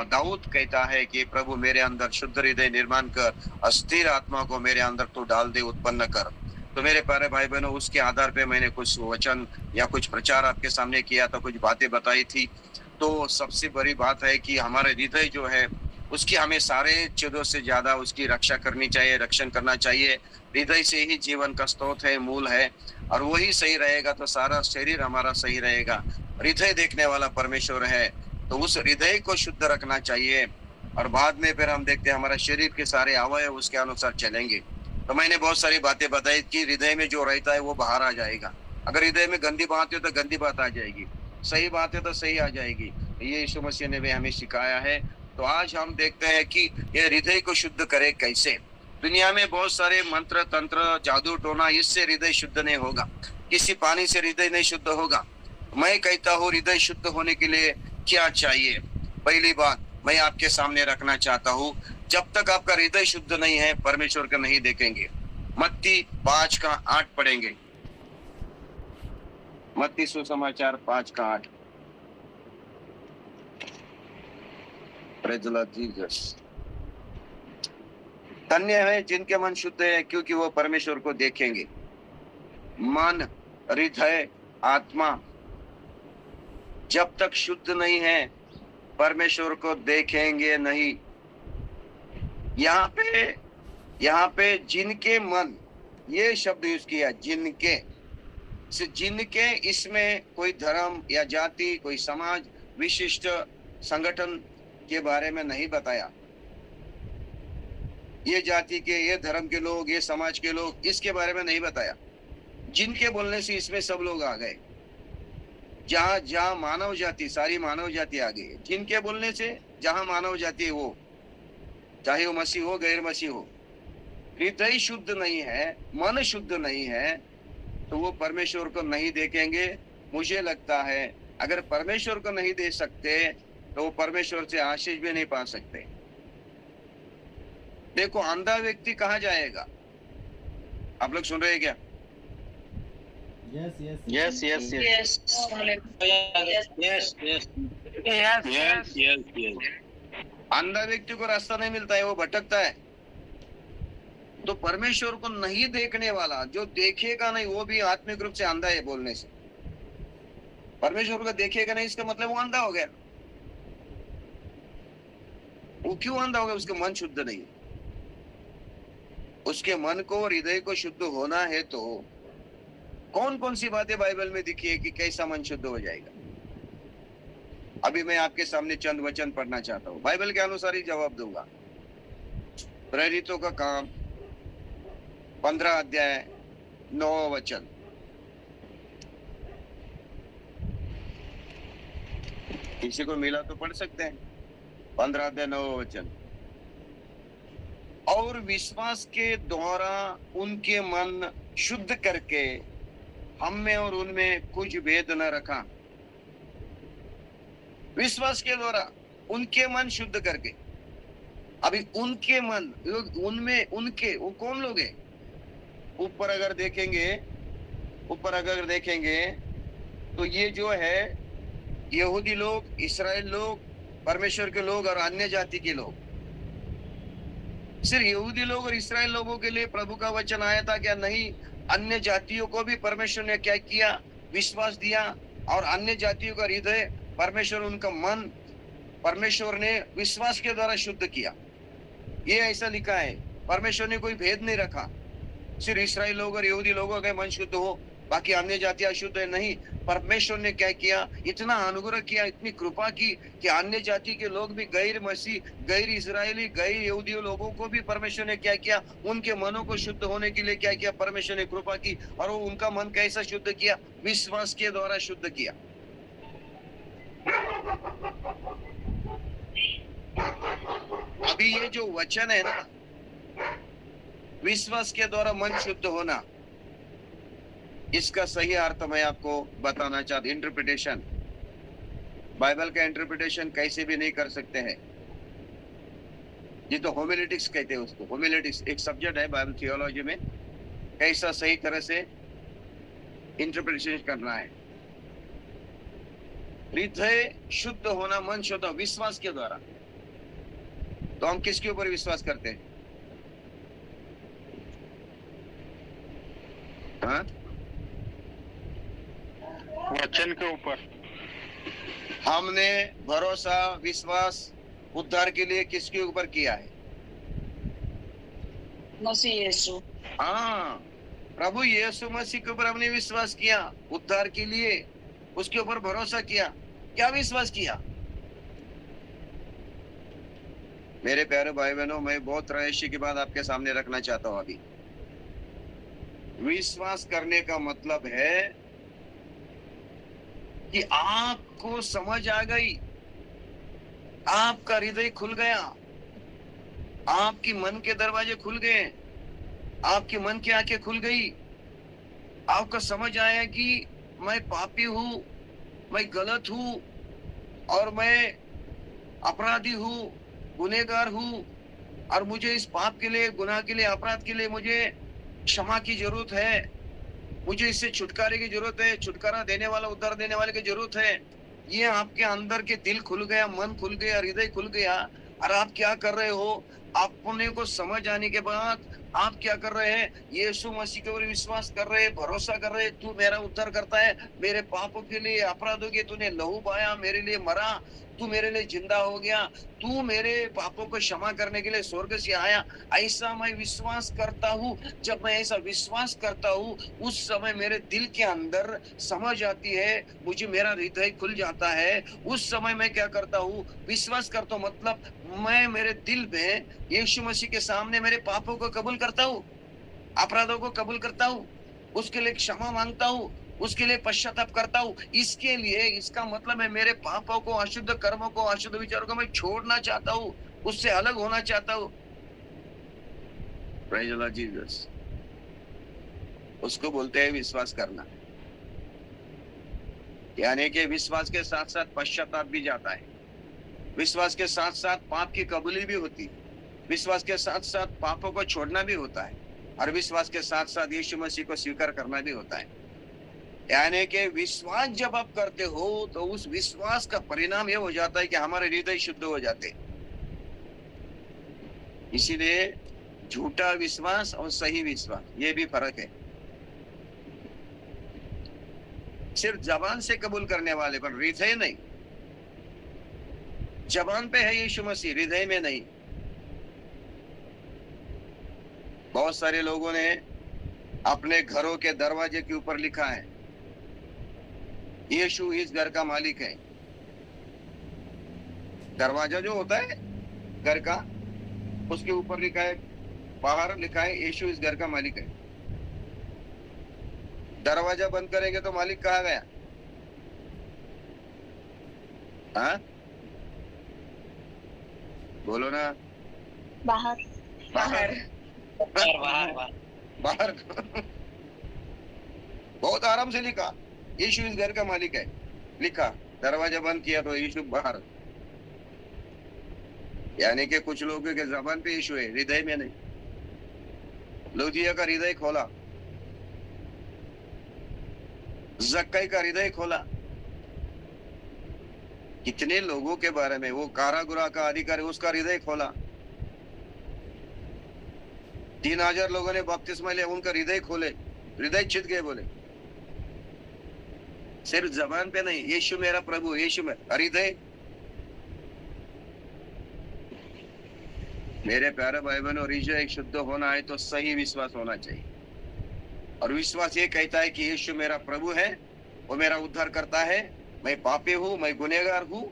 दाऊद कहता है कि प्रभु मेरे अंदर शुद्ध हृदय निर्माण कर, अस्थिर आत्मा को मेरे अंदर तो डाल दे, उत्पन्न कर। तो मेरे प्यारे भाई बहनों, उसके आधार पे मैंने कुछ वचन या कुछ प्रचार आपके सामने किया था, कुछ बातें बताई थी। तो सबसे बड़ी बात है कि हमारे हृदय जो है उसकी हमें सारे चीजों से ज्यादा उसकी रक्षा करनी चाहिए, रक्षण करना चाहिए। हृदय से ही जीवन का स्रोत है, मूल है, और वही सही रहेगा तो सारा शरीर हमारा सही रहेगा। हृदय देखने वाला परमेश्वर है, तो उस हृदय को शुद्ध रखना चाहिए, और बाद में फिर हम देखते हैं हमारा शरीर के सारे अवयव उसके अनुसार चलेंगे। तो मैंने बहुत सारी बातें बताई कि हृदय में जो रहता है वो बाहर आ जाएगा। अगर हृदय में गंदी बात है तो गंदी बात आ जाएगी, सही बात है तो सही आ जाएगी। ये यीशु मसीह ने भी हमें सिखाया है। तो आज हम देखते हैं कि ये हृदय को शुद्ध करे कैसे। दुनिया में बहुत सारे मंत्र तंत्र जादू टोना, इससे हृदय शुद्ध नहीं होगा। किसी पानी से हृदय नहीं शुद्ध होगा। मैं कहता हूँ हृदय शुद्ध होने के लिए क्या चाहिए। पहली बात मैं आपके सामने रखना चाहता हूँ, जब तक आपका हृदय शुद्ध नहीं है परमेश्वर का नहीं देखेंगे। मत्ती 5:8 पढ़ेंगे। मत्ती सुसमाचार 5:8। Praise the Lord Jesus. धन्य है जिनके मन शुद्ध है, क्योंकि वो परमेश्वर को देखेंगे। मन, हृदय, आत्मा जब तक शुद्ध नहीं है परमेश्वर को देखेंगे नहीं। यहाँ पे जिनके मन, ये शब्द यूज किया, जिनके से जिनके, इसमें कोई धर्म या जाति, कोई समाज, विशिष्ट संगठन के बारे में नहीं बताया। ये जाति के, ये धर्म के लोग, ये समाज के लोग, इसके बारे में नहीं बताया। जिनके बोलने से इसमें सब लोग आ गए। जहाँ मानव जाति, सारी मानव जाति आ गई। जिनके बोलने से जहाँ मानव जाति है वो, चाहे वो मसीह हो गैर मसीह हो, हृदय शुद्ध नहीं है, मन शुद्ध नहीं है, तो वो परमेश्वर को नहीं देखेंगे। मुझे लगता है अगर परमेश्वर को नहीं देख सकते तो वो परमेश्वर से आशीष भी नहीं पा सकते। देखो, अंधा व्यक्ति कहाँ जाएगा? आप लोग सुन रहे हैं क्या? Yes. अंधा व्यक्ति को रास्ता नहीं मिलता है, वो भटकता है। तो परमेश्वर को नहीं देखने वाला, जो देखेगा नहीं, वो भी आत्मिक रूप से अंधा है। बोलने से परमेश्वर को देखेगा नहीं, इसका मतलब वो अंधा हो गया। वो क्यों अंधा हो गया? उसका मन शुद्ध नहीं। उसके मन को, हृदय को शुद्ध होना है तो कौन कौन सी बातें बाइबल में दिखी है कि कैसा मन शुद्ध हो जाएगा। अभी मैं आपके सामने चंद वचन पढ़ना चाहता हूँ, बाइबल के अनुसार ही जवाब दूंगा। प्रेरितों का काम 15 अध्याय 9 वचन। किसी को मिला तो पढ़ सकते हैं। 15 अध्याय 9 वचन। और विश्वास के द्वारा उनके मन शुद्ध करके हम में और उनमें कुछ भेद न रखा। विश्वास के द्वारा उनके मन शुद्ध करके। अभी उनके मन, उनमें, उनके, वो कौन लोग हैं? ऊपर अगर देखेंगे तो ये जो है यहूदी लोग, इस्राएल लोग, परमेश्वर के लोग और अन्य जाति के लोग। सिर्फ यहूदी लोग और इस्राएल लोगों के लिए प्रभु का वचन आया था क्या? नहीं, अन्य जातियों को भी परमेश्वर ने क्या किया? विश्वास दिया। और अन्य जातियों का हृदय, परमेश्वर उनका मन, परमेश्वर ने विश्वास के द्वारा शुद्ध किया। ये ऐसा लिखा है। परमेश्वर ने कोई भेद नहीं रखा, सिर्फ इस्राएल लोग और यहूदी लोगों का मन शुद्ध हो, बाकी अन्य जातियां अशुद्ध है, नहीं। परमेश्वर ने क्या किया? इतना अनुग्रह किया, इतनी कृपा की कि अन्य जाति के लोग भी, गैर मसीह, गैर इस्राएली, गैर यहूदी लोगों को भी परमेश्वर ने क्या किया? उनके मनों को शुद्ध होने के लिए क्या किया? परमेश्वर ने कृपा की। और वो उनका मन कैसा शुद्ध किया? विश्वास के द्वारा शुद्ध किया। अभी ये जो वचन है ना, विश्वास के द्वारा मन शुद्ध होना, इसका सही अर्थ मैं आपको बताना चाहता हूं। इंटरप्रिटेशन, बाइबल का इंटरप्रिटेशन कैसे भी नहीं कर सकते हैं। ये तो होमिलेटिक्स कहते हैं उसको। होमिलेटिक्स एक सब्जेक्ट है बाइबल थियोलॉजी में, कैसा सही तरह से इंटरप्रिटेशन करना है। हृदय शुद्ध होना, मन शुद्ध, विश्वास के द्वारा। तो हम किसके ऊपर विश्वास करते हैं? हाँ? वचन के ऊपर। हमने भरोसा विश्वास उद्धार के लिए किसके ऊपर किया है? मसीह यीशु। हाँ, प्रभु यीशु मसीह के ऊपर हमने विश्वास किया उद्धार के लिए, उसके ऊपर भरोसा किया। क्या विश्वास किया? मेरे प्यारे भाई बहनों, मैं बहुत रहस्य की बात आपके सामने रखना चाहता हूं अभी। विश्वास करने का मतलब है कि आपको समझ आ गई, आपका हृदय खुल गया, आपकी मन के दरवाजे खुल गए, आपकी मन की आंखें खुल गई, आपको समझ आया कि मैं पापी हूं, मैं गलत हूं और मैं अपराधी हूं, गुनहगार हूं, और मुझे इस पाप के लिए, गुनाह के लिए, अपराध के लिए मुझे क्षमा की जरूरत है, मुझे इससे छुटकारे की जरूरत है, छुटकारा देने वाला, उद्धार देने वाले की जरूरत है। ये आपके अंदर के दिल खुल गया, मन खुल गया, हृदय खुल गया, और आप क्या कर रहे हो? अपने को समझ आने के बाद आप क्या कर रहे हैं? यीशु मसीह के ऊपर विश्वास कर रहे हैं, भरोसा कर रहे हैं, तू मेरा उद्धार करता है, मेरे पापों के लिए, अपराधों के तूने लहू बहाया, मेरे लिए मरा, तू मेरे लिए जिंदा हो गया, तू मेरे पापों को क्षमा करने के लिए स्वर्ग से आया। ऐसा मैं विश्वास करता हूँ। जब मैं ऐसा विश्वास करता हूँ, उस समय मेरे दिल के अंदर समझ आती है, मुझे मेरा हृदय खुल जाता है। उस समय मैं क्या करता हूँ? विश्वास करता हूँ, मतलब मैं मेरे दिल में यीशु मसीह के सामने मेरे पापों को कबूल करता हूँ, अपराधों को कबूल करता हूँ, उसके लिए क्षमा मांगता हूँ, उसके लिए पश्चाताप करता हूँ। इसके लिए, इसका मतलब है मेरे पापों को, अशुद्ध कर्मों को, अशुद्ध विचारों को मैं छोड़ना चाहता हूँ, उससे अलग होना चाहता हूँ। Praise the Lord Jesus. उसको बोलते हैं विश्वास करना। यानी कि विश्वास के साथ साथ पश्चाताप भी जाता है, विश्वास के साथ साथ पाप की कबूली भी होती है, विश्वास के साथ साथ पापों को छोड़ना भी होता है, और विश्वास के साथ साथ यीशु मसीह को स्वीकार करना भी होता है। यानी कि विश्वास जब आप करते हो तो उस विश्वास का परिणाम यह हो जाता है कि हमारे हृदय शुद्ध हो जाते। इसीलिए झूठा विश्वास और सही विश्वास, ये भी फर्क है। सिर्फ जबान से कबूल करने वाले पर हृदय नहीं। जबान पे है यीशु मसीह, हृदय में नहीं। बहुत सारे लोगों ने अपने घरों के दरवाजे के ऊपर लिखा है, यीशु इस घर का मालिक है। दरवाजा जो होता है घर का, उसके ऊपर लिखा है, बाहर लिखा है, यीशु इस घर का मालिक है। दरवाजा बंद करेंगे तो मालिक कहाँ गया? हाँ, बोलो ना। बाहर। बाहर, बाहर बाहर। बहुत आराम से लिखा, यीशु इस घर का मालिक है, लिखा। दरवाजा बंद किया तो यीशु बाहर। यानी कि कुछ लोगों के जबान पे यीशु है, हृदय में नहीं। लूदिया का हृदय खोला, जक्कई का हृदय खोला। कितने लोगों के बारे में, वो कारागृह का अधिकारी, उसका हृदय खोला। 3000 लोगों ने बपतिस्मा लिया, उनका हृदय खोले, हृदय चित गए, बोले सिर्फ जबान पे नहीं, यीशु मेरा प्रभु, यीशु में हृदय। मेरे प्यारे भाई बहनों, हृदय शुद्ध होना है तो सही विश्वास होना चाहिए। और विश्वास ये कहता है कि यीशु मेरा प्रभु है, वो मेरा उद्धार करता है, मैं पापी हूँ, मैं गुनहगार हूँ,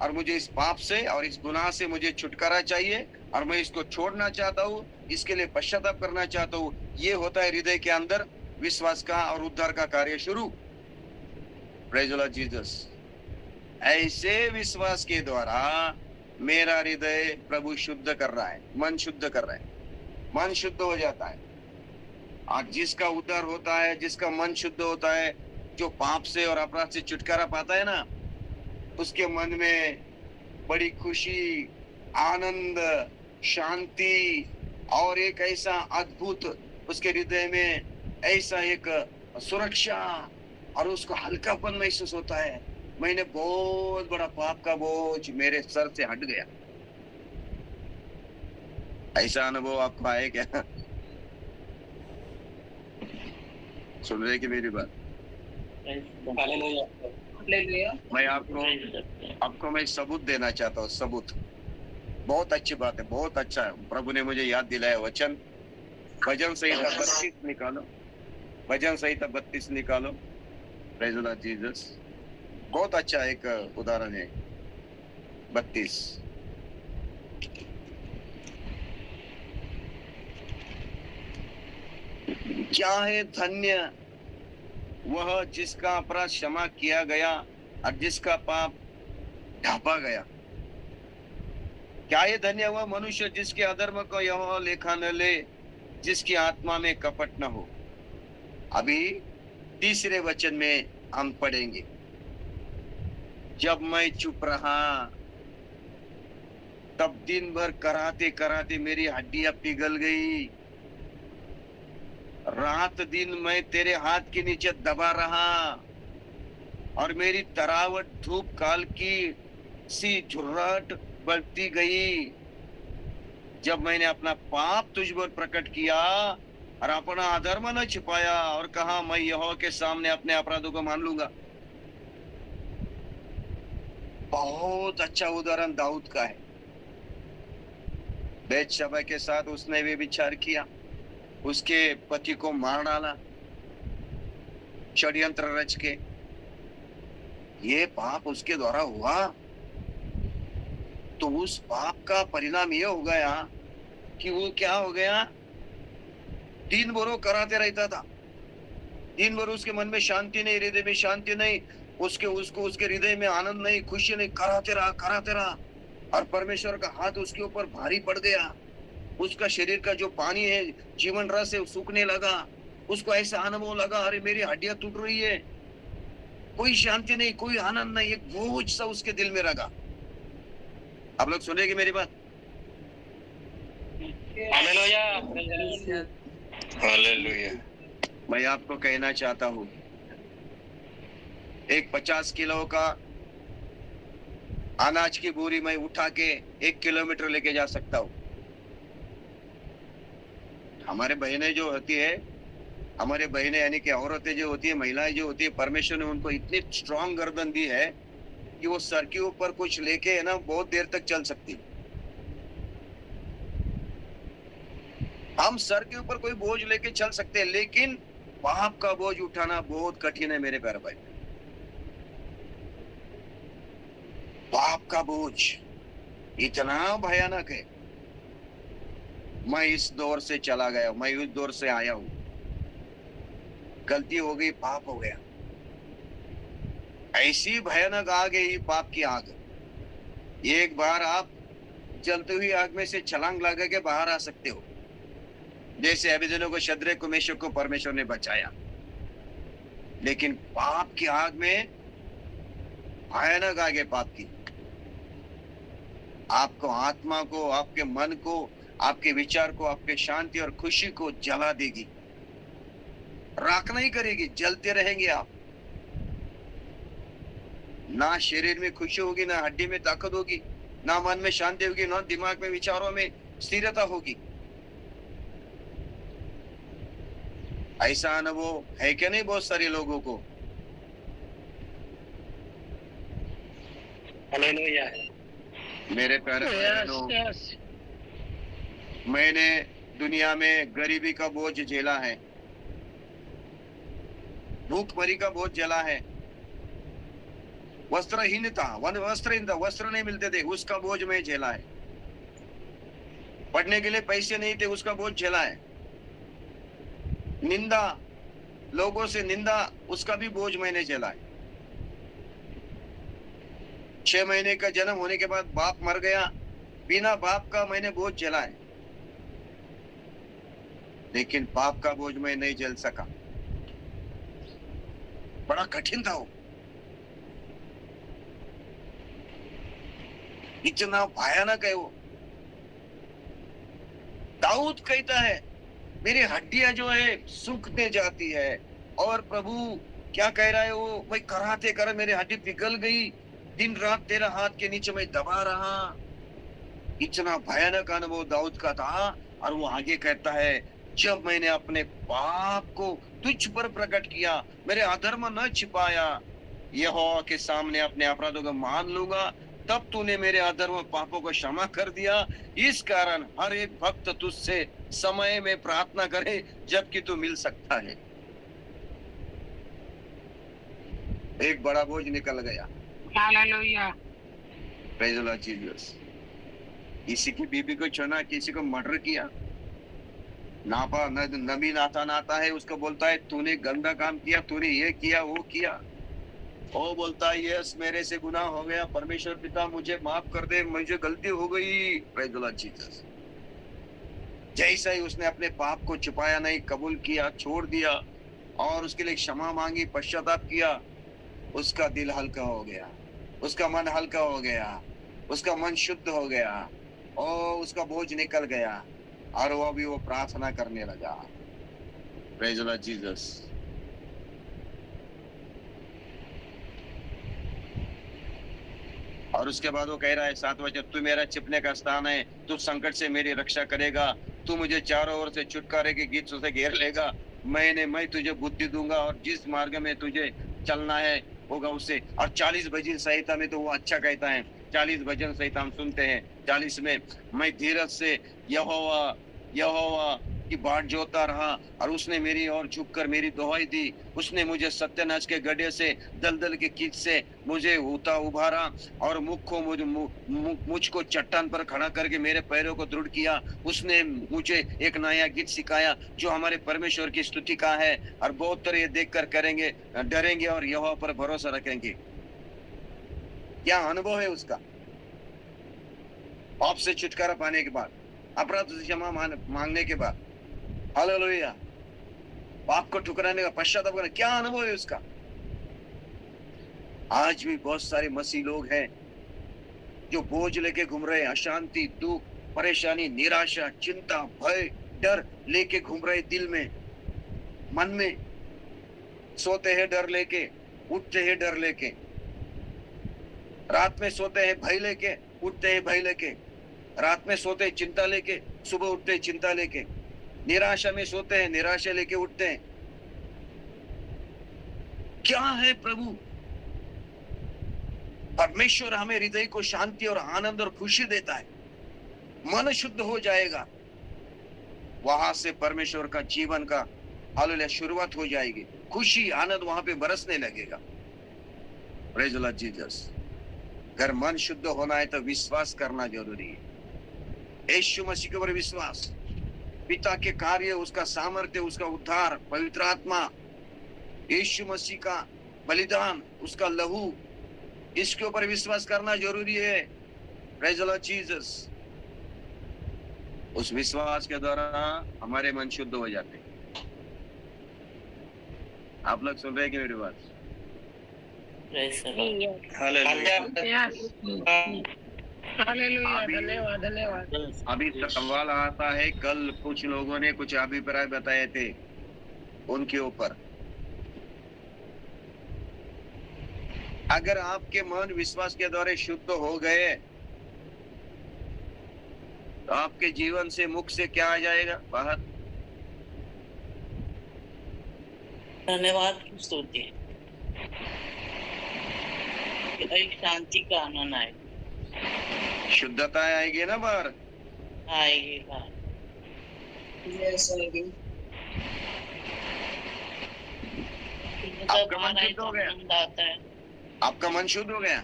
और मुझे इस पाप से और इस गुनाह से मुझे छुटकारा चाहिए, और मैं इसको छोड़ना चाहता हूँ, इसके लिए पश्चाताप करना चाहता हूँ। ये होता है हृदय के अंदर विश्वास का और उद्धार का कार्य शुरू। Praise the Lord Jesus. ऐसे विश्वास के द्वारा मेरा हृदय प्रभु शुद्ध कर रहा है, मन शुद्ध कर रहा है, मन शुद्ध हो जाता है। और जिसका उद्धार होता है, जिसका मन शुद्ध होता है, जो पाप से और अपराध से छुटकारा पाता है ना, उसके मन में बड़ी खुशी, आनंद, शांति और एक ऐसा अद्भुत, उसके हृदय में ऐसा एक सुरक्षा और उसको हल्कापन महसूस होता है। मैंने बहुत बड़ा पाप का बोझ मेरे सर से हट गया। ऐसा अनुभव आपको आए क्या? सुन रहे कि मेरी बात? हालेलुया। मैं आपको मैं सबूत देना चाहता हूँ, सबूत। बहुत अच्छी बात है, बहुत अच्छा है। प्रभु ने मुझे याद दिलाया वचन। भजन संहिता 32 निकालो, भजन संहिता 32 निकालो। Praise the Lord Jesus. बहुत अच्छा एक उदाहरण है 32। क्या है धन्य वह जिसका अपराध क्षमा किया गया और जिसका पाप ढांपा गया। क्या है धन्य वह मनुष्य जिसके अधर्म को यहोवा लेखा न ले, जिसकी आत्मा में कपट न हो। अभी तीसरे वचन में हम पढ़ेंगे, जब मैं चुप रहा तब दिन भर कराते कराते मेरी हड्डियां पिघल गई। रात दिन मैं तेरे हाथ के नीचे दबा रहा और मेरी तरावट धूप काल की सी झुर्राहट बढ़ती गई। जब मैंने अपना पाप तुझ पर प्रकट किया और अपना अधर्म न छिपाया और कहा मैं यहोवा के सामने अपने अपराधों को मान लूंगा। बहुत अच्छा उदाहरण दाऊद का है। बेतशबा के साथ उसने भी विचार किया, उसके पति को मार डाला षड्यंत्र रच के। ये पाप उसके द्वारा हुआ तो उस पाप का परिणाम ये हो गया कि वो क्या हो गया, दिन भर वो कराते रहता था। दिन भर उसके मन में शांति नहीं, हृदय में शांति नहीं, उसके हृदय में आनंद नहीं, खुशी नहीं, कराते रहा और परमेश्वर का हाथ उसके ऊपर भारी पड़ गया। उसका शरीर का जो पानी है, जीवन रस है, सूखने लगा। उसको ऐसा अनुभव लगा, अरे मेरी हड्डियां टूट रही है। कोई शांति नहीं, कोई आनंद नहीं, एक बोझ सा उसके दिल में लगा। आप लोग सुनेंगे मेरी बात? हालेलुया। मैं आपको कहना चाहता हूँ, एक 50 किलो का अनाज की बोरी मैं उठा के 1 किलोमीटर लेके जा सकता हूँ। हमारे बहनें जो होती है, हमारे बहनें यानी कि औरतें जो होती है, महिलाएं जो होती है, परमेश्वर ने उनको इतनी स्ट्रांग गर्दन दी है कि वो सर के ऊपर कुछ लेके है ना बहुत देर तक चल सकती। हम सर के ऊपर कोई बोझ लेके चल सकते हैं, लेकिन पाप का बोझ उठाना बहुत कठिन है मेरे प्यारे भाई। पाप का बोझ इतना भयानक है। मैं इस दौर से चला गया, मैं उस दौर से आया हूं। गलती हो गई, पाप हो गया। ऐसी भयानक आग है ये पाप की आग। एक बार आप जलती हुई आग में से छलांग लगा के बाहर आ सकते हो, जैसे अबेदनो को, शद्रक को, मेशक को परमेश्वर ने बचाया। लेकिन पाप की आग में भयानक आग है पाप की। आपको आत्मा को, आपके मन को, आपके विचार को, आपके शांति और खुशी को जला देगी, राख नहीं करेगी, जलते रहेंगे आप। ना शरीर में खुशी होगी, ना हड्डी में ताकत होगी, ना मन में शांति होगी, ना दिमाग में, विचारों में स्थिरता होगी। ऐसा अनुभव है क्या नहीं बहुत सारे लोगों को? हालेलुया। मेरे प्यारे बहनों, मैंने दुनिया में गरीबी का बोझ झेला है, भूखमरी का बोझ झेला है, वस्त्रहीनता, वस्त्र नहीं मिलते थे, उसका बोझ मैं झेला है। पढ़ने के लिए पैसे नहीं थे, उसका बोझ झेला है। निंदा, लोगों से निंदा, उसका भी बोझ मैंने झेला है। 6 महीने का जन्म होने के बाद बाप मर गया, बिना बाप का मैंने बोझ झेला है। लेकिन पाप का बोझ मैं नहीं झेल सका, बड़ा कठिन था वो। इतना भयानक है वो। दाऊद कहता है मेरी हड्डियां जो है सूखने जाती है, और प्रभु क्या कह रहा है वो, भाई कराते कर मेरी हड्डी पिघल गई, दिन रात तेरा हाथ के नीचे मैं दबा रहा। इतना भयानक अनुभव दाऊद का था। और वो आगे कहता है, जब मैंने अपने पाप को तुझ पर प्रकट किया, मेरे अधर्म न छिपाया, यहोवा के सामने अपने अपराधों को मान लूंगा, तब तूने मेरे अधर्म पापों को क्षमा कर दिया। इस कारण हर एक भक्त तुझसे समय में प्रार्थना करे जबकि तू मिल सकता है। एक बड़ा बोझ निकल गया। Hallelujah. Praise the Lord Jesus. किसी की बीबी को चुना, किसी को मर्डर किया, नापा नबी नाता है, उसको बोलता है तूने गंदा काम किया, तूने ये किया वो किया। वो बोलता है यस मेरे से गुनाह हो गया, परमेश्वर पिता मुझे माफ कर दे, मुझे गलती हो गई। Praise the Lord Jesus. जैसे ही उसने अपने पाप को छुपाया नहीं, कबूल किया, छोड़ दिया और उसके लिए क्षमा मांगी, पश्चाताप किया, उसका दिल हल्का हो गया, उसका मन हल्का हो गया, उसका मन शुद्ध हो गया और उसका बोझ निकल गया और वो भी वो प्रार्थना करने लगा। Praise the Lord Jesus. और उसके बाद वो कह रहा है 7 वचन, तू मेरा छिपने का स्थान है, तू संकट से मेरी रक्षा करेगा, तू मुझे चारों ओर से छुटकारे के गीत से घेर लेगा। मैं तुझे बुद्धि दूंगा और जिस मार्ग में तुझे चलना है होगा उससे। और 40 भजन संहिता में तो वो अच्छा कहता है, 40 भजन संहिता हम सुनते हैं। 40 में, मैं धीरज से यहोवा यहोवा की बाट जोता रहा और उसने मेरी ओर झुककर मेरी दुहाई दी। उसने मुझे सत्यानाश के गड्ढे से, दलदल के कीच से मुझे उभारा और मुझको चट्टान पर खड़ा करके मेरे पैरों को दृढ़ किया। उसने मुझे एक नया गीत सिखाया जो हमारे परमेश्वर की स्तुति का है और बहुत तरह ये देखकर करेंगे, डरेंगे और यहोवा पर भरोसा रखेंगे। क्या अनुभव है उसका? पाप से छुटकारा पाने के बाद, अपराध से क्षमा मांगने के बाद, हालेलुया, पाप को ठुकराने का पश्चाताप करना, क्या अनुभव है उसका? आज भी बहुत सारे मसीह लोग हैं जो बोझ लेके घूम रहे हैं, अशांति, दुख, परेशानी, निराशा, चिंता, भय, डर लेके घूम रहे दिल में, मन में। सोते हैं डर लेके, उठते हैं डर लेके, रात में सोते हैं भय लेके, उठते हैं भय लेके, रात में सोते हैं चिंता लेके, सुबह उठते हैं चिंता लेके, निराशा में सोते हैं, निराशा लेके उठते हैं। क्या है प्रभु? परमेश्वर हमें हृदय को शांति और आनंद और खुशी देता है, मन शुद्ध हो जाएगा, वहां से परमेश्वर का जीवन का हालेलुया शुरुआत हो जाएगी, खुशी आनंद वहां पे बरसने लगेगा। Praise the Lord Jesus. अगर मन शुद्ध होना है तो विश्वास करना जरूरी है। यीशु मसीह के ऊपर विश्वास, पिता के कार्य, उसका सामर्थ्य, उसका उद्धार, पवित्र आत्मा, यीशु मसीह का बलिदान, उसका लहू, इसके ऊपर विश्वास करना जरूरी है। Praise the Lord Jesus. उस विश्वास के द्वारा हमारे मन शुद्ध हो जाते हैं। आप लोग सुन रहे हैं कि मेरी बात? धन्यवाद। अभी सवाल आता है, कल कुछ लोगों ने कुछ अभिप्राय बताए थे उनके ऊपर। अगर आपके मन विश्वास के द्वारा शुद्ध हो गए तो आपके जीवन से मुख से क्या आ जाएगा बाहर? धन्यवाद की स्तुति, एक शांति का आनंद आएगा, शुद्धता आएगी ना बाहर, आएगी बाहर। आपका मन शुद्ध हो गया, आनंद आता है। आपका मन शुद्ध हो गया,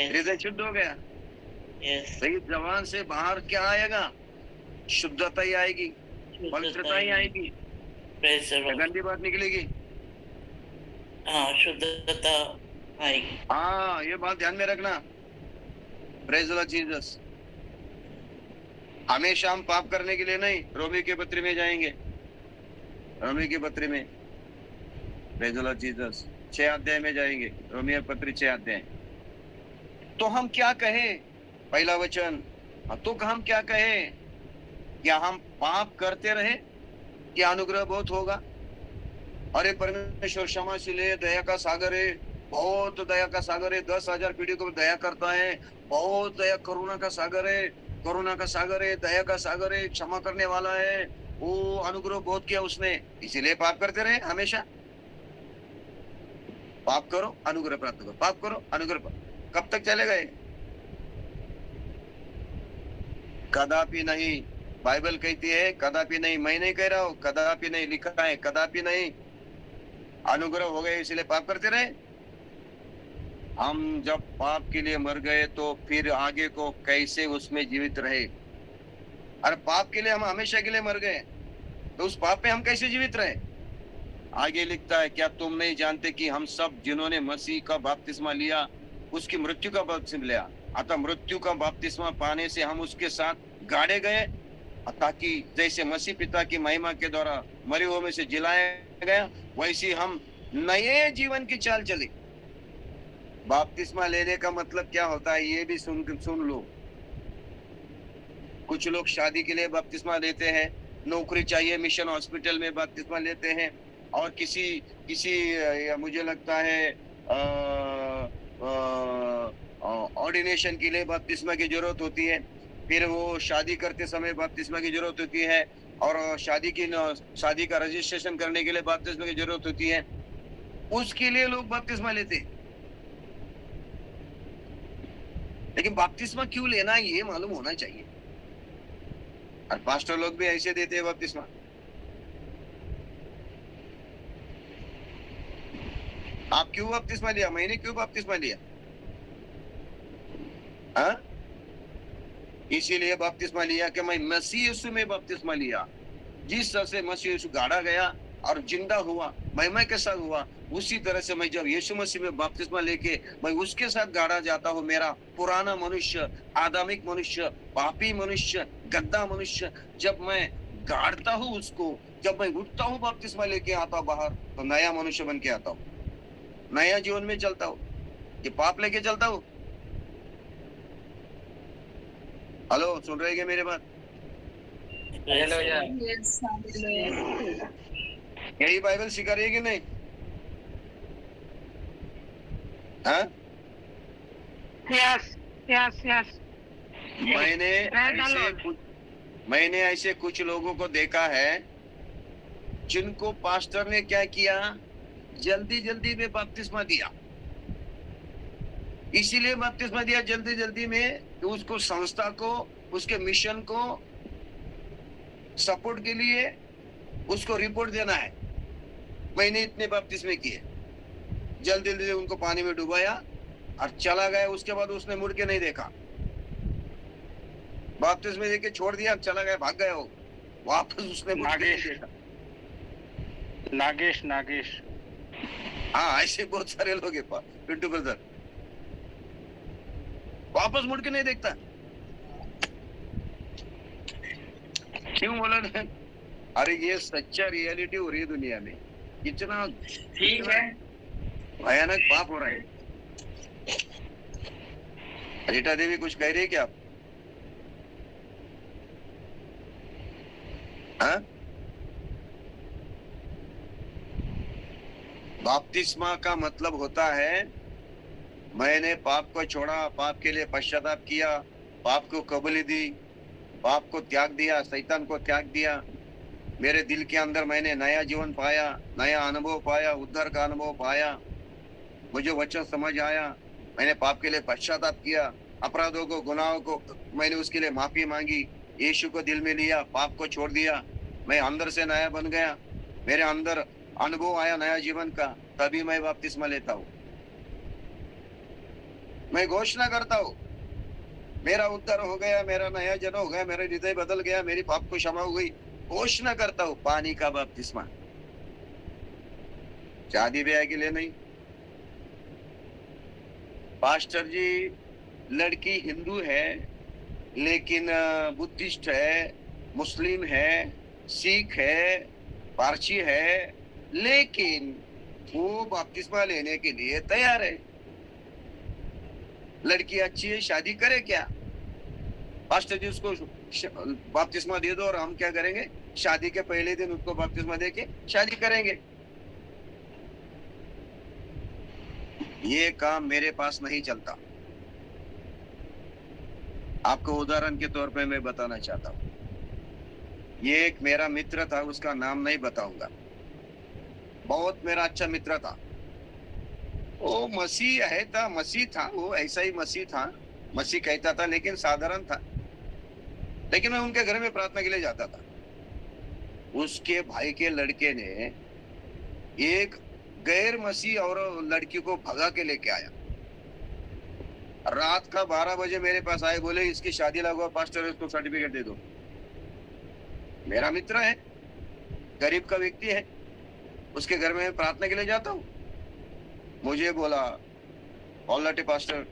हृदय शुद्ध हो गया, सही जबान से बाहर क्या आएगा? शुद्धता ही आएगी, पवित्रता ही आएगी, गंदी बात निकलेगी। हाँ, शुद्धता आएगी। हाँ, ये बात ध्यान में रखना। Praise the Lord Jesus. हमेशा हम पाप करने के लिए नहीं, रोमी के पत्री में जाएंगे, रोमी के पत्री में, प्रेज़ द लॉर्ड जीसस, 6 अध्याय में जाएंगे, रोमी पत्री 6 अध्याय। तो हम क्या कहें? पहला वचन, तो हम क्या कहें? क्या हम पाप करते रहे? क्या अनुग्रह बहुत होगा? अरे परमेश्वर क्षमाशील है, दया का सागर है, बहुत दया का सागर है, 10,000 पीढ़ी को दया करता है, बहुत दया, करुणा का सागर है, करुणा का सागर है, दया का सागर है, क्षमा करने वाला है। वो अनुग्रह बहुत किया उसने, इसीलिए पाप करते रहे हमेशा। पाप करो अनुग्रह प्राप्त करो, पाप करो अनुग्रह। कब तक चलेगा ये? कदापि नहीं। बाइबल कहती है कदापि नहीं, मैं नहीं कह रहा हूं, कदापि नहीं लिखा है, कदापि नहीं। अनुग्रह हो गए इसलिए पाप करते रहे। हम जब पाप के लिए मर गए तो फिर आगे को कैसे उसमें जीवित रहे? अरे पाप के लिए हम हमेशा के लिए मर गए, तो उस पाप में हम कैसे जीवित रहे? आगे लिखता है, क्या तुम नहीं जानते कि हम सब जिन्होंने मसीह का बपतिस्मा लिया उसकी मृत्यु का बपतिस्मा लिया, अतः मृत्यु का बपतिस्मा पाने से हम उसके साथ गाड़े गए, ताकि जैसे मसीह पिता की महिमा के द्वारा मरे हुए में से जिलाया गया, वैसे हम नए जीवन की चाल चले। बपतिस्मा लेने का मतलब क्या होता है ये भी सुन लो। कुछ लोग शादी के लिए बपतिस्मा लेते हैं, नौकरी चाहिए मिशन हॉस्पिटल में बपतिस्मा लेते हैं, और किसी मुझे लगता है ऑर्डिनेशन के लिए बपतिस्मा की जरूरत होती है, फिर वो शादी करते समय बपतिस्मा की जरूरत होती है, और शादी का रजिस्ट्रेशन करने के लिए बपतिस्मा की जरूरत होती है, उसके लिए लोग बपतिस्मा लेते हैं। लेकिन बपतिस्मा क्यों लेना ये मालूम होना चाहिए। और पास्टर लोग भी ऐसे देते हैं बपतिस्मा। आप क्यों बपतिस्मा लिया? मैंने क्यों बपतिस्मा लिया? हाँ, इसीलिए बपतिस्मा लिया कि मैं मसीह यीशु में बपतिस्मा लिया। जिस तरह से मसीह यीशु गाड़ा गया और जिंदा हुआ, महिमा के साथ हुआ, उसी तरह से मैं जब यीशु मसीह में बपतिस्मा लेके मैं उसके साथ गाड़ा जाता हूँ। मेरा पुराना मनुष्य, आदमिक मनुष्य, पापी मनुष्य, गद्दा मनुष्य, जब मैं गाड़ता हूँ उसको, जब मैं उठता हूँ बपतिस्मा लेके आता हूँ बाहर, तो नया मनुष्य बन के आता हूँ, नया जीवन में चलता हूँ। ये पाप लेके चलता हूँ। हेलो, सुन रहे हैं मेरे बात? Yes, hallelujah. यही बाइबल सिखा रही है कि नहीं? हाँ? Yes, yes, yes. मैंने ऐसे कुछ लोगों को देखा है जिनको पास्टर ने क्या किया, जल्दी जल्दी में बपतिस्मा दिया। इसीलिए बपतिस्मा दिया जल्दी जल्दी में कि उसको संस्था को, उसके मिशन को सपोर्ट के लिए उसको रिपोर्ट देना है। मैंने इतने बपतिस्मे किए, जल्दी जल्दी उनको पानी में डुबाया और चला गया। उसके बाद उसने मुड़ के नहीं देखा, बपतिस्मे देके छोड़ दिया, चला गया, भाग गया वो, वापस उसने मुड़ के नहीं देखा। नागेश हाँ, ऐसे बहुत सारे लोग हैं पिंटू ब्रदर, वापस मुड़ के नहीं देखता। क्यों बोला ना? अरे ये सच्चा रियलिटी हो रही है दुनिया में। इतना ठीक है, भयानक पाप हो रहा है। रीटा देवी कुछ कह रही है क्या आप? हाँ? बपतिस्मा का मतलब होता है मैंने पाप को छोड़ा, पाप के लिए पश्चाताप किया, पाप को कबूली दी, पाप को त्याग दिया, शैतान को त्याग दिया, मेरे दिल के अंदर मैंने नया जीवन पाया, नया अनुभव पाया, उद्धार का अनुभव पाया, मुझे वचन समझ आया, मैंने पाप के लिए पश्चाताप किया, अपराधों को, गुनाहों को मैंने उसके लिए माफी मांगी, यीशु को दिल में लिया, पाप को छोड़ दिया, मैं अंदर से नया बन गया, मेरे अंदर अनुभव आया नया जीवन का, तभी मैं बपतिस्मा लेता हूँ। मैं घोषणा करता हूँ मेरा उद्धार हो गया, मेरा नया जन्म हो गया, मेरा हृदय बदल गया, मेरी पाप को क्षमा हो गई। घोषणा करता हूँ पानी का बपतिस्मा। शादी ब्याह के लिए नहीं। पास्टर जी, लड़की हिंदू है लेकिन बुद्धिस्ट है, मुस्लिम है, सिख है, पारसी है, लेकिन वो बपतिस्मा लेने के लिए तैयार है। लड़की अच्छी है, शादी करे क्या? पास्टर जी उसको बपतिस्मा दे दो और हम क्या करेंगे, शादी के पहले दिन उसको बपतिस्मा देके शादी करेंगे। ये काम मेरे पास नहीं चलता। आपको उदाहरण के तौर पे मैं बताना चाहता हूँ। ये एक मेरा मित्र था, उसका नाम नहीं बताऊंगा, बहुत मेरा अच्छा मित्र था। वो मसीह है था, मसीह था, वो ऐसा ही मसीह था, मसीह कहता था, लेकिन साधारण था। लेकिन मैं उनके घर में प्रार्थना के लिए जाता था। उसके भाई के लड़के ने एक गैर मसीह और लड़की को भगा के लेके आया। रात का 12 बजे मेरे पास आए, बोले इसकी शादी लगवा पास्टर, इसको सर्टिफिकेट दे दो। मेरा मित्र है, गरीब का व्यक्ति है, उसके घर में प्रार्थना के लिए जाता हूँ। मुझे बोला ऑलरेडी पास्टर,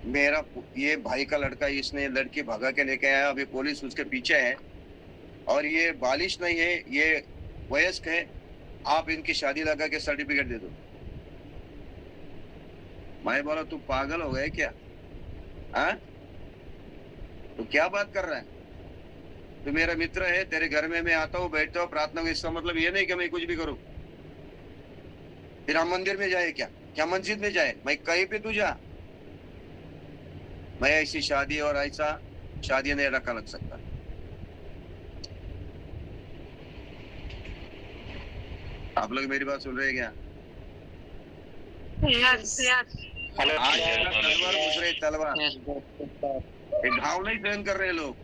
मेरा ये भाई का लड़का, इसने लड़की भगा के लेके आया, अभी पुलिस उसके पीछे है, और ये बालिश नहीं है, ये वयस्क है, आप इनकी शादी लगा के सर्टिफिकेट दे दो। मैं बोला तू पागल हो गया क्या? हाँ, तू क्या बात कर रहा है? तू मेरा मित्र है, तेरे घर में मैं आता हूँ, बैठता हूँ, प्रार्थना को, इसका मतलब ये नहीं कि मैं कुछ भी करूँ। फिर हम मंदिर में जाए क्या? क्या मस्जिद में जाए? मैं कहीं पे तू जा, मैं ऐसी शादी और ऐसा शादी नहीं रखा लग सकता। आप लोग मेरी बात सुन रहे हैं क्या? यस यस आज तलवार दूसरे तलवार, ये घाव नहीं सहन कर रहे लोग।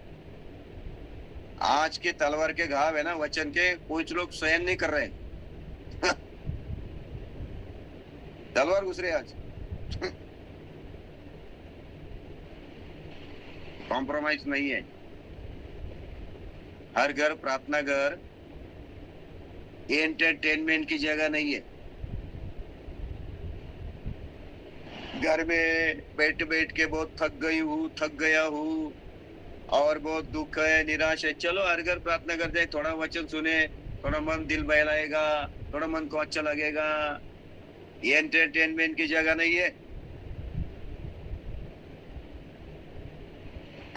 आज के तलवार के घाव है ना, वचन के, कुछ लोग सहन नहीं कर रहे। तलवार घुस रहे आज। कॉम्प्रोमाइज नहीं है। हर घर प्रार्थना घर एंटरटेनमेंट की जगह नहीं है। घर में बैठ बैठ के बहुत थक गई हूँ, थक गया हूँ, और बहुत दुख है, निराश है, चलो हर घर प्रार्थना कर जाए, थोड़ा वचन सुने, थोड़ा मन दिल बहलाएगा, थोड़ा मन को अच्छा लगेगा। ये एंटरटेनमेंट की जगह नहीं है।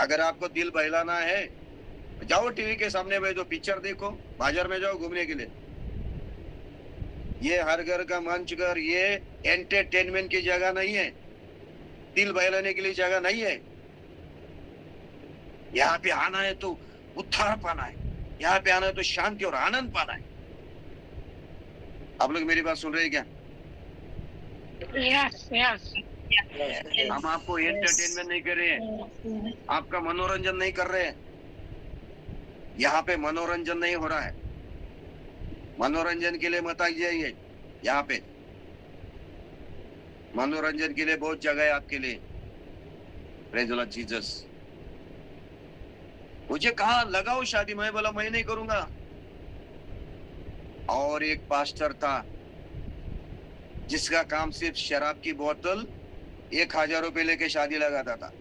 अगर आपको दिल बहलाना है, जाओ टीवी के सामने बैठो, पिक्चर देखो, बाजार में जाओ घूमने के लिए। ये हर घर का मंच घर, ये एंटरटेनमेंट की जगह नहीं है, दिल बहलाने के लिए जगह नहीं है। यहाँ पे आना है तो उत्थान पाना है, यहाँ पे आना है तो शांति और आनंद पाना है। आप लोग मेरी बात सुन रहे हैं क्या? यस यस हम आपको एंटरटेनमेंट नहीं कर रहे हैं, आपका मनोरंजन नहीं कर रहे हैं। यहाँ पे मनोरंजन नहीं हो रहा है। मनोरंजन के लिए मत आइए। यहाँ पे मनोरंजन के लिए बहुत जगह है आपके लिए। Praise the Lord Jesus. मुझे कहा लगाओ शादी, मैं बोला मैं नहीं करूंगा। और एक पास्टर था जिसका काम सिर्फ शराब की बोतल 1000 रुपए लेके शादी लगाता था,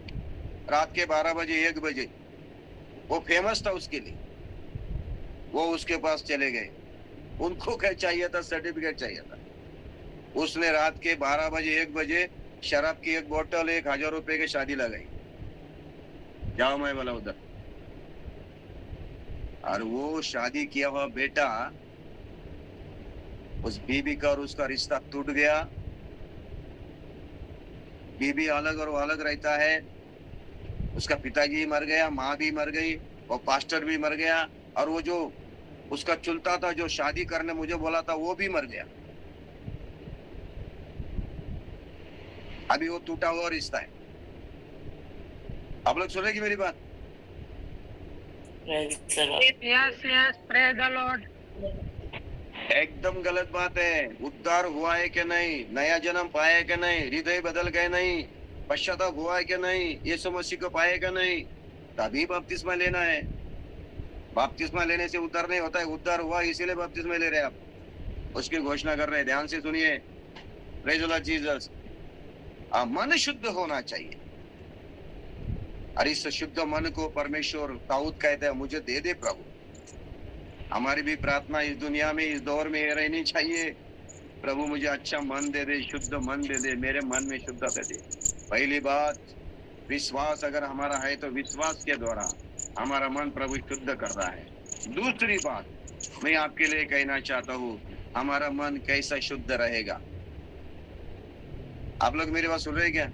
रात के 12 बजे 1 बजे। वो फेमस था उसके लिए। वो उसके पास चले गए, उनको क्या चाहिए था? सर्टिफिकेट चाहिए था। उसने रात के 12 बजे 1 बजे शराब की एक बोतल 1000 रुपए की शादी लगाई। जाओ, मैं बोला उधर। और वो शादी किया हुआ बेटा, उस बीबी का और उसका रिश्ता टूट गया। बीबी अलग और वो अलग रहता है। उसका पिताजी मर गया, माँ भी मर गई, वो पास्टर भी मर गया, और वो जो उसका चुलता था जो शादी करने मुझे बोला था, वो भी मर गया। अभी वो टूटा हुआ रिश्ता है। आप लोग सुनेंगे मेरी बात? Yes yes praise the Lord. एकदम गलत बात है। उद्धार हुआ है कि नहीं, नया जन्म पाया है कि नहीं, हृदय बदल गए नहीं, पश्चाताप हुआ है कि नहीं, यीशु मसीह को पाए कि नहीं, तभी बपतिस्मा लेना है। बपतिस्मा लेने से उद्धार नहीं होता है। उद्धार हुआ इसीलिए बपतिस्मा ले रहे हैं आप, उसकी घोषणा कर रहे हैं। ध्यान से सुनिए। Praise the Lord Jesus. मन शुद्ध होना चाहिए, और इस शुद्ध मन को परमेश्वर दाऊद कहते हैं, मुझे दे दे प्रभु। हमारी भी प्रार्थना इस दुनिया में, इस दौर में ये रहनी चाहिए, प्रभु मुझे अच्छा मन दे दे, शुद्ध मन दे दे, मेरे मन में शुद्धता दे। पहली बात, विश्वास अगर हमारा है तो विश्वास के द्वारा हमारा मन प्रभु शुद्ध कर रहा है। दूसरी बात मैं आपके लिए कहना चाहता हूँ, हमारा मन कैसा शुद्ध रहेगा? आप लोग मेरी बात सुन रहे हैं क्या?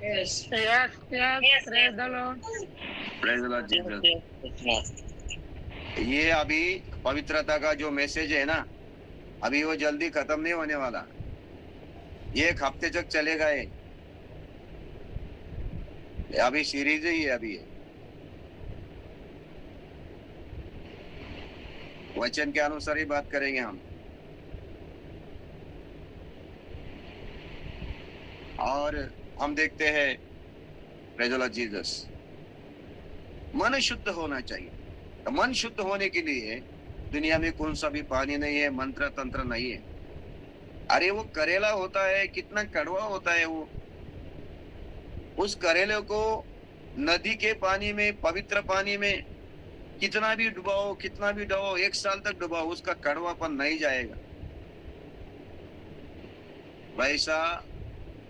Yes. Yes, yes, praise the Lord. Praise the Lord Jesus. ये अभी पवित्रता का जो मैसेज है ना, अभी वो जल्दी खत्म नहीं होने वाला, ये एक हफ्ते तक चलेगा। ये अभी सीरीज ही है। अभी वचन के अनुसार ही बात करेंगे हम। और हम देखते हैं प्रेज़ द लॉर्ड जीसस, मन शुद्ध होना चाहिए। तो मन शुद्ध होने के लिए दुनिया में कौन सा भी पानी नहीं है, मंत्र तंत्र नहीं है। अरे वो करेला होता है, कितना कड़वा होता है वो। उस करेले को नदी के पानी में, पवित्र पानी में कितना भी डुबाओ, कितना भी डुबाओ, 1 साल तक डुबाओ, उसका कड़वापन नहीं जाएगा। वैसा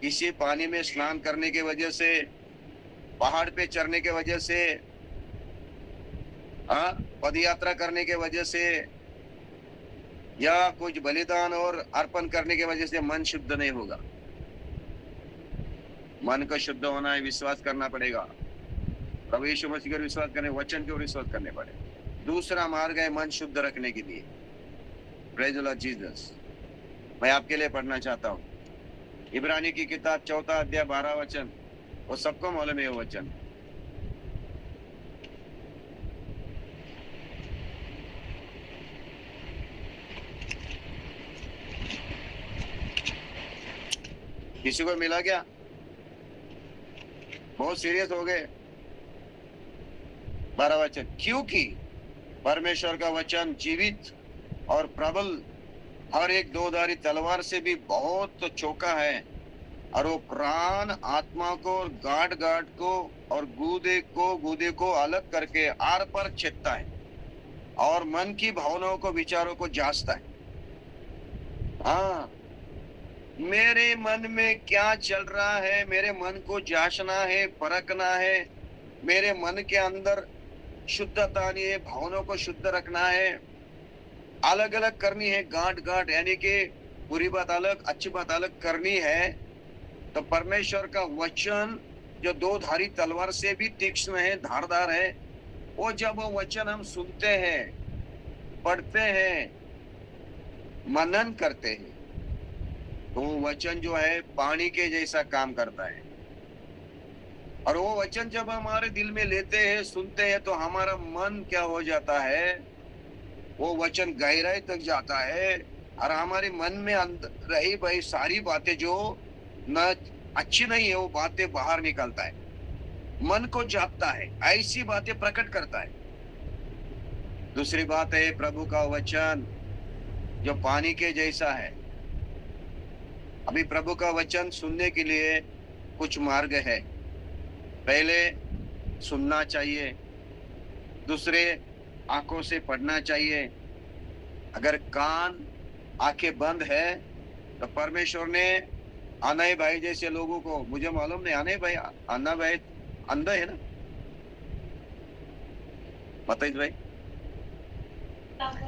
इसी पानी में स्नान करने के वजह से, पहाड़ पे चढ़ने के वजह से, पद यात्रा करने के वजह से, या कुछ बलिदान और अर्पण करने के वजह से मन शुद्ध नहीं होगा। मन को शुद्ध होना है, विश्वास करना पड़ेगा, प्रभु यीशु मसीह पर विश्वास करने, वचन के ऊपर विश्वास करने पड़े। दूसरा मार्ग है मन शुद्ध रखने के लिए। Praise the Lord Jesus. मैं आपके लिए पढ़ना चाहता हूँ इब्रानी की किताब 4 अध्याय 12 वचन। वो सबको मालूम है वो वचन। किसी को मिला क्या? बहुत सीरियस हो गए। 12 वचन, क्योंकि परमेश्वर का वचन जीवित और प्रबल और एक दोधारी तलवार से भी बहुत चौका है, और वो प्राण आत्मा को और गांठ गांठ को और गूदे को अलग करके आर पर छेदता है, और मन की भावनाओं को, विचारों को जांचता है। हाँ, मेरे मन में क्या चल रहा है, मेरे मन को जांचना है, परखना है। मेरे मन के अंदर शुद्धता नहीं है, भावनाओं को शुद्ध रखना है, अलग अलग करनी है, गांठ गांठ, यानी कि बुरी बात अलग, अच्छी बात अलग करनी है। तो परमेश्वर का वचन जो 2 धारी तलवार से भी तीक्ष्ण है, धारदार है, वो जब वो वचन हम सुनते हैं, पढ़ते हैं, मनन करते हैं, तो वो वचन जो है पानी के जैसा काम करता है। और वो वचन जब हमारे दिल में लेते हैं, सुनते हैं, तो हमारा मन क्या हो जाता है, वो वचन गहराई तक जाता है, और हमारे मन में रही भाई सारी बातें जो न अच्छी नहीं है, वो बातें बाहर निकलता है, मन को जागता है, ऐसी बातें प्रकट करता है। दूसरी बात है प्रभु का वचन जो पानी के जैसा है। अभी प्रभु का वचन सुनने के लिए कुछ मार्ग है। पहले सुनना चाहिए, दूसरे आंखों से पढ़ना चाहिए। अगर कान आंखें बंद है तो परमेश्वर ने आनय भाई जैसे लोगों को, मुझे मालूम नहीं, आनय भाई अंधा है ना, बताइए भाई।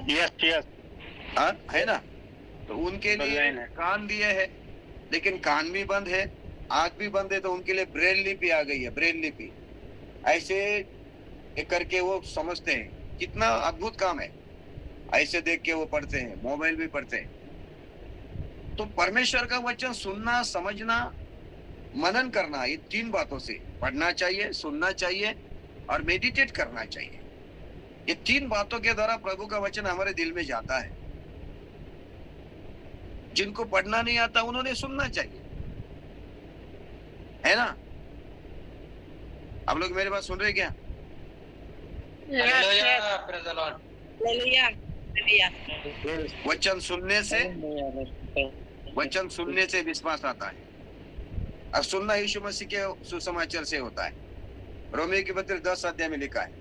यस है ना, तो उनके लिए कान दिए है, लेकिन कान भी बंद है, आंख भी बंद है, तो उनके लिए ब्रेल लिपि आ गई है। ब्रेल लिपि ऐसे करके वो समझते हैं, कितना अद्भुत काम है। ऐसे देख के वो पढ़ते हैं, मोबाइल भी पढ़ते हैं। तो परमेश्वर का वचन सुनना, समझना, मनन करना, ये 3 बातों से पढ़ना चाहिए, सुनना चाहिए और मेडिटेट करना चाहिए। ये 3 बातों के द्वारा प्रभु का वचन हमारे दिल में जाता है। जिनको पढ़ना नहीं आता उन्होंने सुनना चाहिए, है ना? आप लोग मेरी बात सुन रहे क्या? वचन सुनने से विश्वास आता है, और सुनना यीशु मसीह के सुसमाचार से होता है। रोमियो की पत्री 10 अध्याय में लिखा है,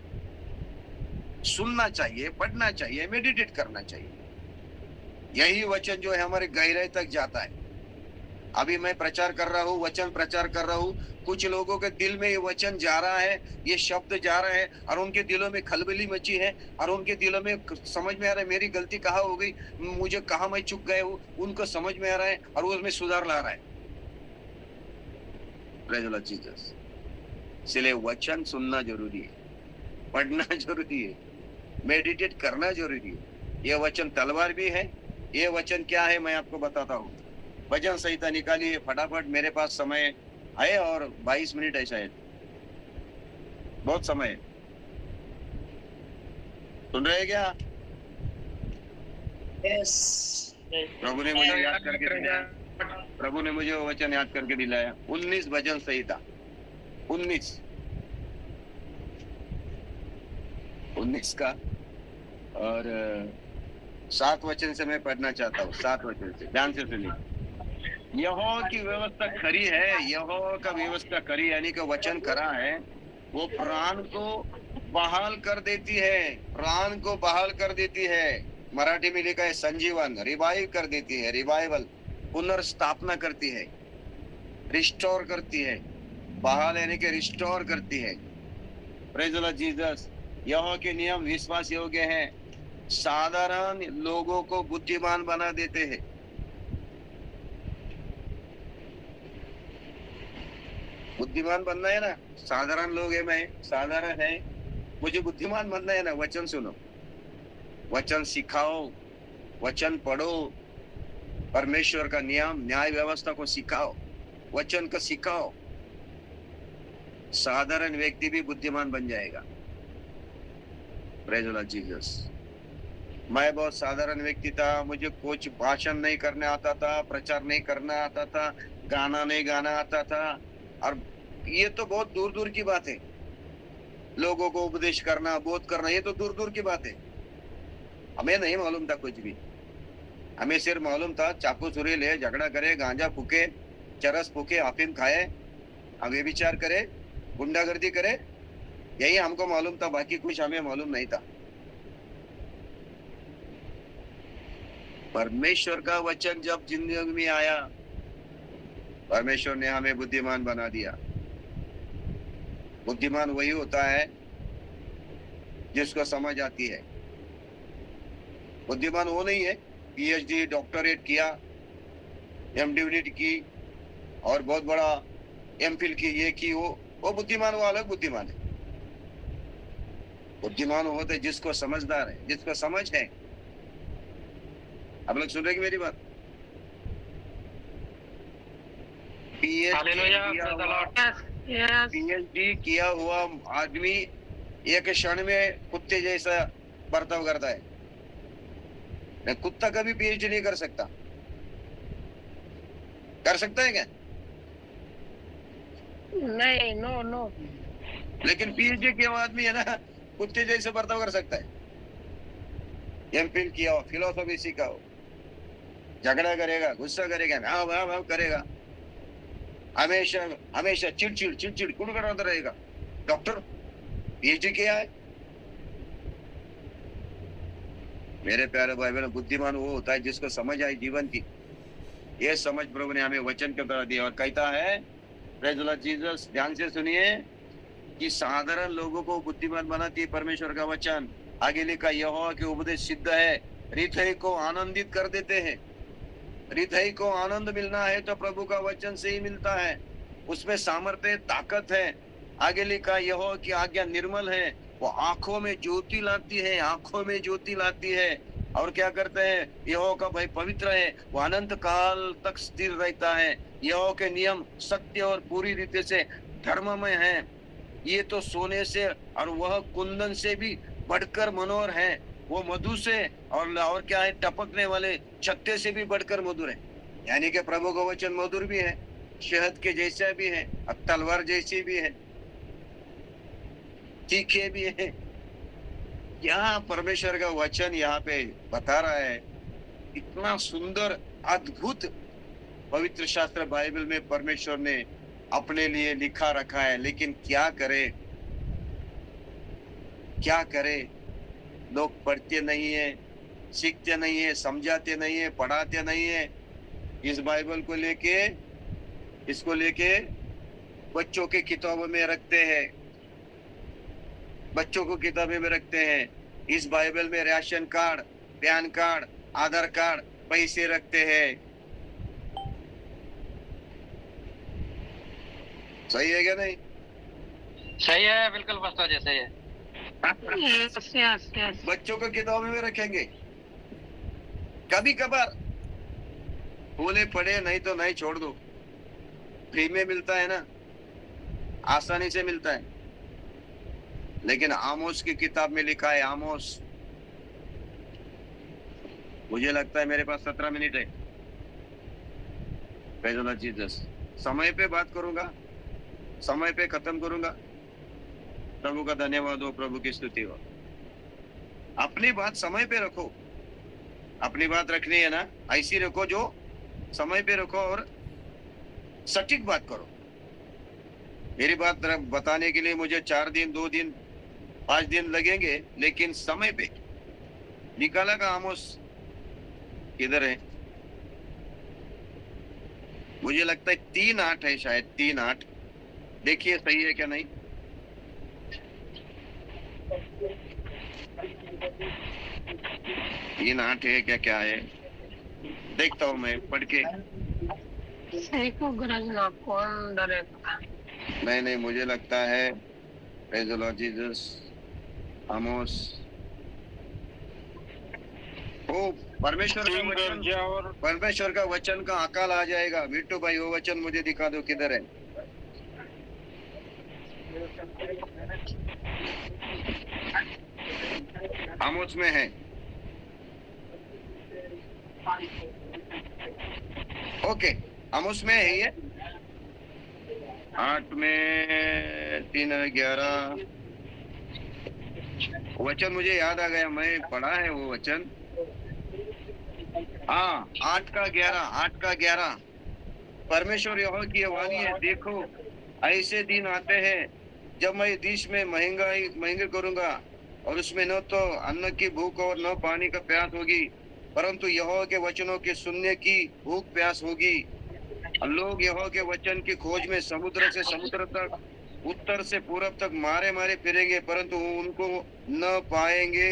सुनना चाहिए, पढ़ना चाहिए, मेडिटेट करना चाहिए। यही वचन जो है हमारे गहराई तक जाता है। अभी मैं प्रचार कर रहा हूँ, वचन प्रचार कर रहा हूँ, कुछ लोगों के दिल में ये वचन जा रहा है, ये शब्द जा रहे हैं, और उनके दिलों में खलबली मची है, और उनके दिलों में समझ में आ रहा है मेरी गलती कहाँ हो गई, मुझे कहाँ मैं चूक गए हूँ, उनको समझ में आ रहा है, और वो उसमें सुधार ला रहा है। Praise the Lord Jesus. इसलिए वचन सुनना जरूरी है, पढ़ना जरूरी है, मेडिटेट करना जरूरी है। ये वचन तलवार भी है। ये वचन क्या है मैं आपको बताता हूँ। भजन संहिता निकालिए फटाफट, मेरे पास समय है और 22 मिनट है शायद, बहुत समय है। सुन रहे हैं क्या? Yes. प्रभु ने मुझे याद करके दिलाया, प्रभु ने मुझे वो वचन याद करके दिलाया। 19 भजन संहिता, 19 का, और 7 वचन से मैं पढ़ना चाहता हूँ। 7 वचन से ध्यान से सुनिए। यहोवा की व्यवस्था खरी है, यहोवा का व्यवस्था खरी यानी कि वचन करा है, वो प्राण को बहाल कर देती है, प्राण को बहाल कर देती है। मराठी में लिखा है संजीवन, रिवाइव कर देती है, रिवाइवल, पुनर्स्थापना करती है, रिस्टोर करती है। बहाल यानी कि रिस्टोर करती है। Praise the Lord Jesus. यहोवा के नियम विश्वास योग्य हैं, साधारण लोगों को बुद्धिमान बना देते हैं। बुद्धिमान बनना है ना, साधारण लोग है, मैं साधारण है, मुझे बुद्धिमान बनना है ना। वचन सुनो, वचन सिखाओ, वचन पढ़ो, परमेश्वर का नियम न्याय व्यवस्था को सिखाओ, वचन को सिखाओ। साधारण व्यक्ति भी बुद्धिमान बन जाएगा। Praise the Lord Jesus. मैं बहुत साधारण व्यक्ति था, मुझे कुछ भाषण नहीं करने आता था, प्रचार नहीं करना आता था, गाना नहीं गाना आता था, और ये तो बहुत दूर दूर की बात है। लोगों को उपदेश करना, बोध करना, ये तो दूर दूर की बात है। हमें नहीं मालूम था कुछ भी। हमें सिर्फ मालूम था चाकू छुरी ले, झगड़ा करे, गांजा फूके, चरस फूके, अफीम खाए, व्यभिचार करे, गुंडागर्दी करे, यही हमको मालूम था। बाकी कुछ हमें मालूम नहीं था। परमेश्वर का वचन जब जिंदगी में आया, परमेश्वर ने हमें बुद्धिमान बना दिया। बुद्धिमान वही होता है जिसको समझ आती है। बुद्धिमान वो नहीं है पीएचडी डॉक्टरेट किया, एमडी की और बहुत बड़ा एमफिल की, ये की, वो बुद्धिमान, वो अलग बुद्धिमान है। बुद्धिमान होते जिसको समझदार है, जिसको समझ है। आप लोग सुन रहे हैं मेरी बात? पीएचडी किया हुआ आदमी एक क्षण में कुत्ते जैसा बर्ताव करता है। कुत्ता कभी पीएचडी नहीं कर सकता। कर सकता है क्या? नहीं, नो नो। लेकिन पीएचडी किया हुआ आदमी है ना, कुत्ते जैसे बर्ताव कर सकता है। एमफिल किया हो, फिलोसॉफी सीखा हो, झगड़ा करेगा, गुस्सा करेगा, हाँ करेगा, हमेशा हमेशा चिड़चिड़ कुड़कुड़ाता रहेगा। डॉक्टर पीएचडी किया है। मेरे प्यारे भाई बहनों, बुद्धिमान वो होता है जिसको समझ आई जीवन की। ये समझ प्रभु ने हमें वचन के द्वारा दिया और कहता है, प्रेज द लॉर्ड जीसस, ध्यान से सुनिए, कि साधारण लोगों को बुद्धिमान बनाती है परमेश्वर का वचन। आगे लिखा, यहोवा के उपदेश सिद्ध है, हृदय को आनंदित कर देते हैं। हृदय को आनंद मिलना है तो प्रभु का वचन से ही मिलता है, उसमें सामर्थ्य, ताकत है। आगे लिखा, यहोवा की आज्ञा निर्मल है, वो आंखों में ज्योति लाती है, आंखों में ज्योति लाती है। और क्या करते हैं? यहोवा का भय पवित्र है, वो अनंत काल तक स्थिर रहता है। यहोवा के नियम सत्य और पूरी रीति से धर्ममय है। ये तो सोने से और वह कुंदन से भी बढ़कर मनोहर है। वो मधु से और क्या है, टपकने वाले छत्ते से भी बढ़कर मधुर है। यानी कि प्रभु का वचन मधुर भी है, शहद के जैसा भी है, और तलवार जैसी भी है, तीखे भी है। यहाँ परमेश्वर का वचन यहाँ पे बता रहा है, इतना सुंदर अद्भुत पवित्र शास्त्र बाइबल में परमेश्वर ने अपने लिए लिखा रखा है। लेकिन क्या करे, क्या करे? लोग पढ़ते नहीं है, सीखते नहीं है, समझाते नहीं है, पढ़ाते नहीं है। इस बाइबल को लेके, इसको लेके बच्चों के किताबों में रखते हैं, बच्चों को किताबें में रखते हैं। इस बाइबल में राशन कार्ड, पैन कार्ड, आधार कार्ड, पैसे रखते हैं। सही है क्या नहीं? सही है, बिल्कुल पास्टर जी सही है। Yes yes yes. बच्चों को किताबों में रखेंगे, कभी कभार बोले पढ़े, नहीं तो नहीं, छोड़ दो। फ्री में मिलता है ना, आसानी से मिलता है। लेकिन आमोस की किताब में लिखा है, आमोस, मुझे लगता है मेरे पास 17 मिनट है। Praise the Lord Jesus. समय पे बात करूंगा, समय पे खत्म करूंगा। प्रभु का धन्यवाद हो, प्रभु की स्तुति हो। अपनी बात समय पे रखो। अपनी बात रखनी है ना, ऐसी रखो जो समय पे रखो और सटीक बात करो। मेरी बात बताने के लिए मुझे 4 दिन, 2 दिन, 5 दिन लगेंगे, लेकिन समय पे निकाला का आमोस किधर है? मुझे लगता है 3:8 है, शायद 3:8। देखिए सही है क्या नहीं? तीन आठ है क्या, क्या है? देखता हूँ मैं पढ़ के। सही को गरजना कौन डरेगा? नहीं नहीं, मुझे लगता है प्रेज़ द लॉर्ड जीसस, आमोस। ओ परमेश्वर का वचन, परमेश्वर का वचन का अकाल आ जाएगा। बिट्टू भाई वो वचन मुझे दिखा दो, किधर है? आमोस में है। ओके, आमोस में है ये 8 में 3:11 वचन मुझे याद आ गया, मैं पढ़ा है वो वचन। हाँ, 8:11 परमेश्वर यहोवा की वाणी है, देखो ऐसे दिन आते हैं जब मैं देश में महंगी करूंगा, और उसमें न तो अन्न की भूख और न पानी का प्यास होगी, परंतु यहोवा के वचनों के सुनने की भूख प्यास होगी। लोग यहोवा के वचन की खोज में समुद्र से समुद्र तक, उत्तर से पूरब तक मारे मारे फिरेंगे, परंतु उनको न पाएंगे।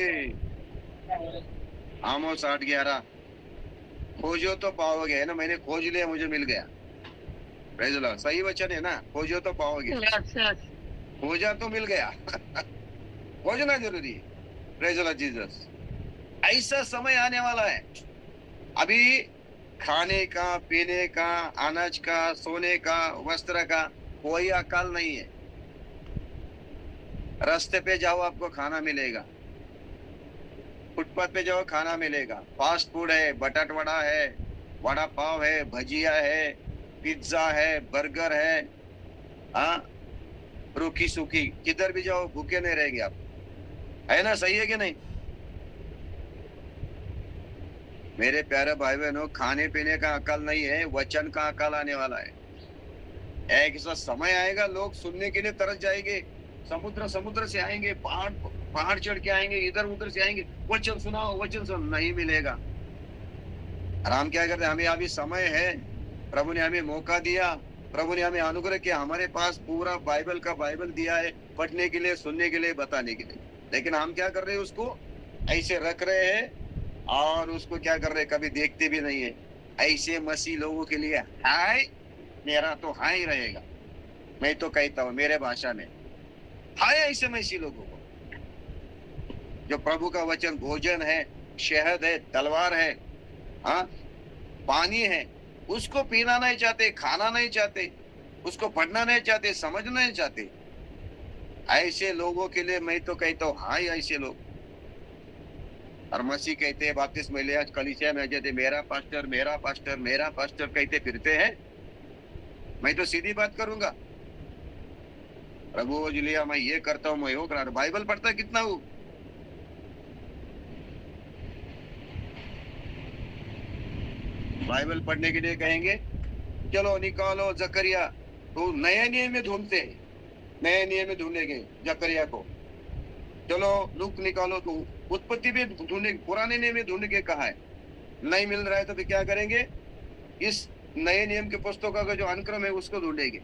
आमोस 8:11। खोजो तो पाओगे, है ना? मैंने खोज लिया, मुझे मिल गया। Praise the Lord. सही वचन है ना, खोजो तो पाओगे। Yes yes. खोजा तो मिल गया। खोजना जरूरी है। Praise the Lord Jesus. ऐसा समय आने वाला है, अभी खाने का, पीने का, अनाज का, सोने का, वस्त्र का कोई अकाल नहीं है। रास्ते पे जाओ आपको खाना मिलेगा, फुटपाथ पे जाओ खाना मिलेगा। फास्ट फूड है, बटाट वड़ा है, वड़ा पाव है, भजिया है, पिज्जा है, बर्गर है, हाँ, रूखी सूखी, किधर भी जाओ भूखे नहीं रहेंगे आप, है ना? सही है कि नहीं? मेरे प्यारे भाई बहनों, खाने पीने का अकाल नहीं है, वचन का अकाल आने वाला है। एक ऐसा समय आएगा, लोग सुनने के लिए तरस जाएंगे। समुद्र से आएंगे, पहाड़ चढ़ के आएंगे, इधर उधर से आएंगे, वचन सुनाओ, वचन सुन, नहीं मिलेगा। और हम क्या करते हैं? हमें अभी समय है, प्रभु ने हमें मौका दिया, प्रभु ने हमें अनुग्रह किया, हमारे पास पूरा बाइबल दिया है, पढ़ने के लिए, सुनने के लिए, बताने के लिए। लेकिन हम क्या कर रहे हैं? उसको ऐसे रख रहे हैं और उसको क्या कर रहे हैं? कभी देखते भी नहीं है। ऐसे मसीह लोगों के लिए हाय, मेरा तो हाय रहेगा। मैं तो कहता हूँ मेरे भाषा में, हाय ऐसे मसीह लोगों को, जो प्रभु का वचन भोजन है, शहद है, तलवार है, हाँ, पानी है, उसको पीना नहीं चाहते, खाना नहीं चाहते, उसको पढ़ना नहीं चाहते, समझना नहीं चाहते। ऐसे लोगों के लिए मैं तो कहता हूँ हाय ऐसे लोग। और मसीह कहते हैं, बपतिस्मा लिया, कलीसिया में जाते, मेरा पास्टर, मेरा पास्टर, मेरा पास्टर कहते फिरते हैं। मैं तो सीधी बात करूंगा, प्रभु जुलिया मैं ये करता हूँ, मैं वो करा। बाइबल पढ़ता कितना हूँ? बाइबल पढ़ने के लिए कहेंगे चलो निकालो जकरिया, तो नए नियम में ढूंढते हैं, नए नियम में ढूंढेंगे जकरिया को। चलो लूक निकालो, तो उत्पत्ति भी ढूंढे, पुराने नियम में ढूंढ के कहा है, नहीं मिल रहा है तो फिर क्या करेंगे? इस नए नियम के पुस्तकों का जो अनुक्रम है उसको ढूंढेंगे।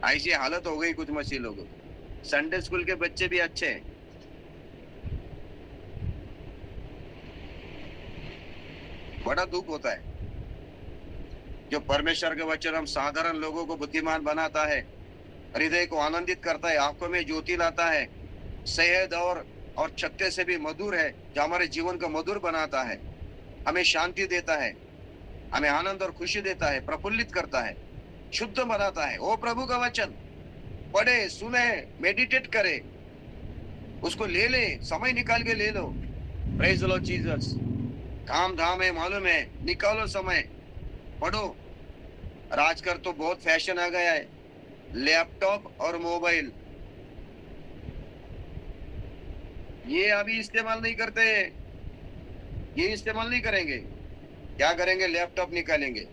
ऐसी हालत हो गई कुछ मसीह लोगों की। संडे स्कूल के बच्चे भी अच्छे हैं, बड़ा दुख होता है। जो परमेश्वर के वचन हम साधारण लोगों को बुद्धिमान बनाता है, हृदय को आनंदित करता है, आंखों में ज्योति लाता है, शहद और छत्ते से भी मधुर है, जो हमारे जीवन को मधुर बनाता है, हमें शांति देता है, हमें आनंद और खुशी देता है, प्रफुल्लित करता है, शुद्ध बनाता है। वो प्रभु का वचन पढ़े, सुने, मेडिटेट करे, उसको ले ले, समय निकाल के ले लो। Praise the Lord Jesus. काम धाम है, मालूम है, निकालो समय, पढ़ो। और आजकल तो बहुत फैशन आ गया है, लैपटॉप और मोबाइल, ये अभी इस्तेमाल नहीं करते, ये इस्तेमाल नहीं करेंगे। क्या करेंगे? लैपटॉप निकालेंगे,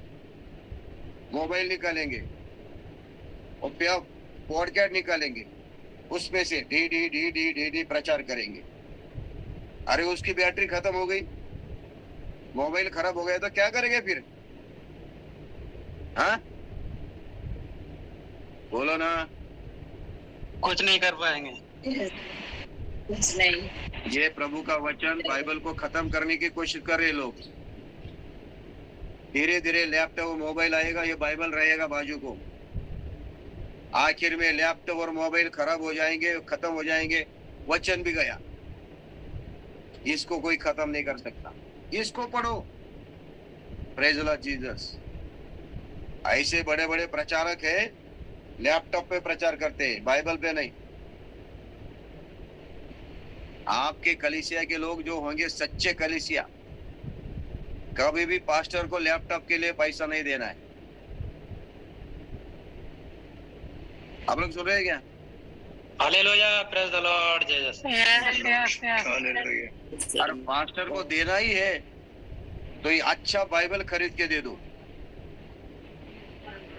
मोबाइल निकालेंगे और पॉडकास्ट निकालेंगे, उसमें से D D D D D D प्रचार करेंगे। अरे उसकी बैटरी खत्म हो गई, मोबाइल खराब हो गया तो क्या करेंगे फिर? हाँ, बोलो ना। कुछ नहीं कर पाएंगे। कुछ नहीं। ये प्रभु का वचन, बाइबल को खत्म करने की कोशिश कर रहे लोग। धीरे धीरे लैपटॉप मोबाइल आएगा, ये बाइबल रहेगा बाजू को। आखिर में लैपटॉप और मोबाइल खराब हो जाएंगे, खत्म हो जाएंगे, वचन भी गया। इसको कोई खत्म नहीं कर सकता। इसको पढ़ो। Praise the Lord Jesus. ऐसे बड़े बड़े प्रचारक है, लैपटॉप पे प्रचार करते हैं, बाइबल पे नहीं। आपके कलीसिया के लोग जो होंगे सच्चे कलीसिया, कभी भी पास्टर को लैपटॉप के लिए पैसा नहीं देना है। आप लोग सुन रहे हैं क्या? Hallelujah, praise the Lord Jesus. Yes yes. और पास्टर को देना ही है तो ये अच्छा बाइबल खरीद के दे दो।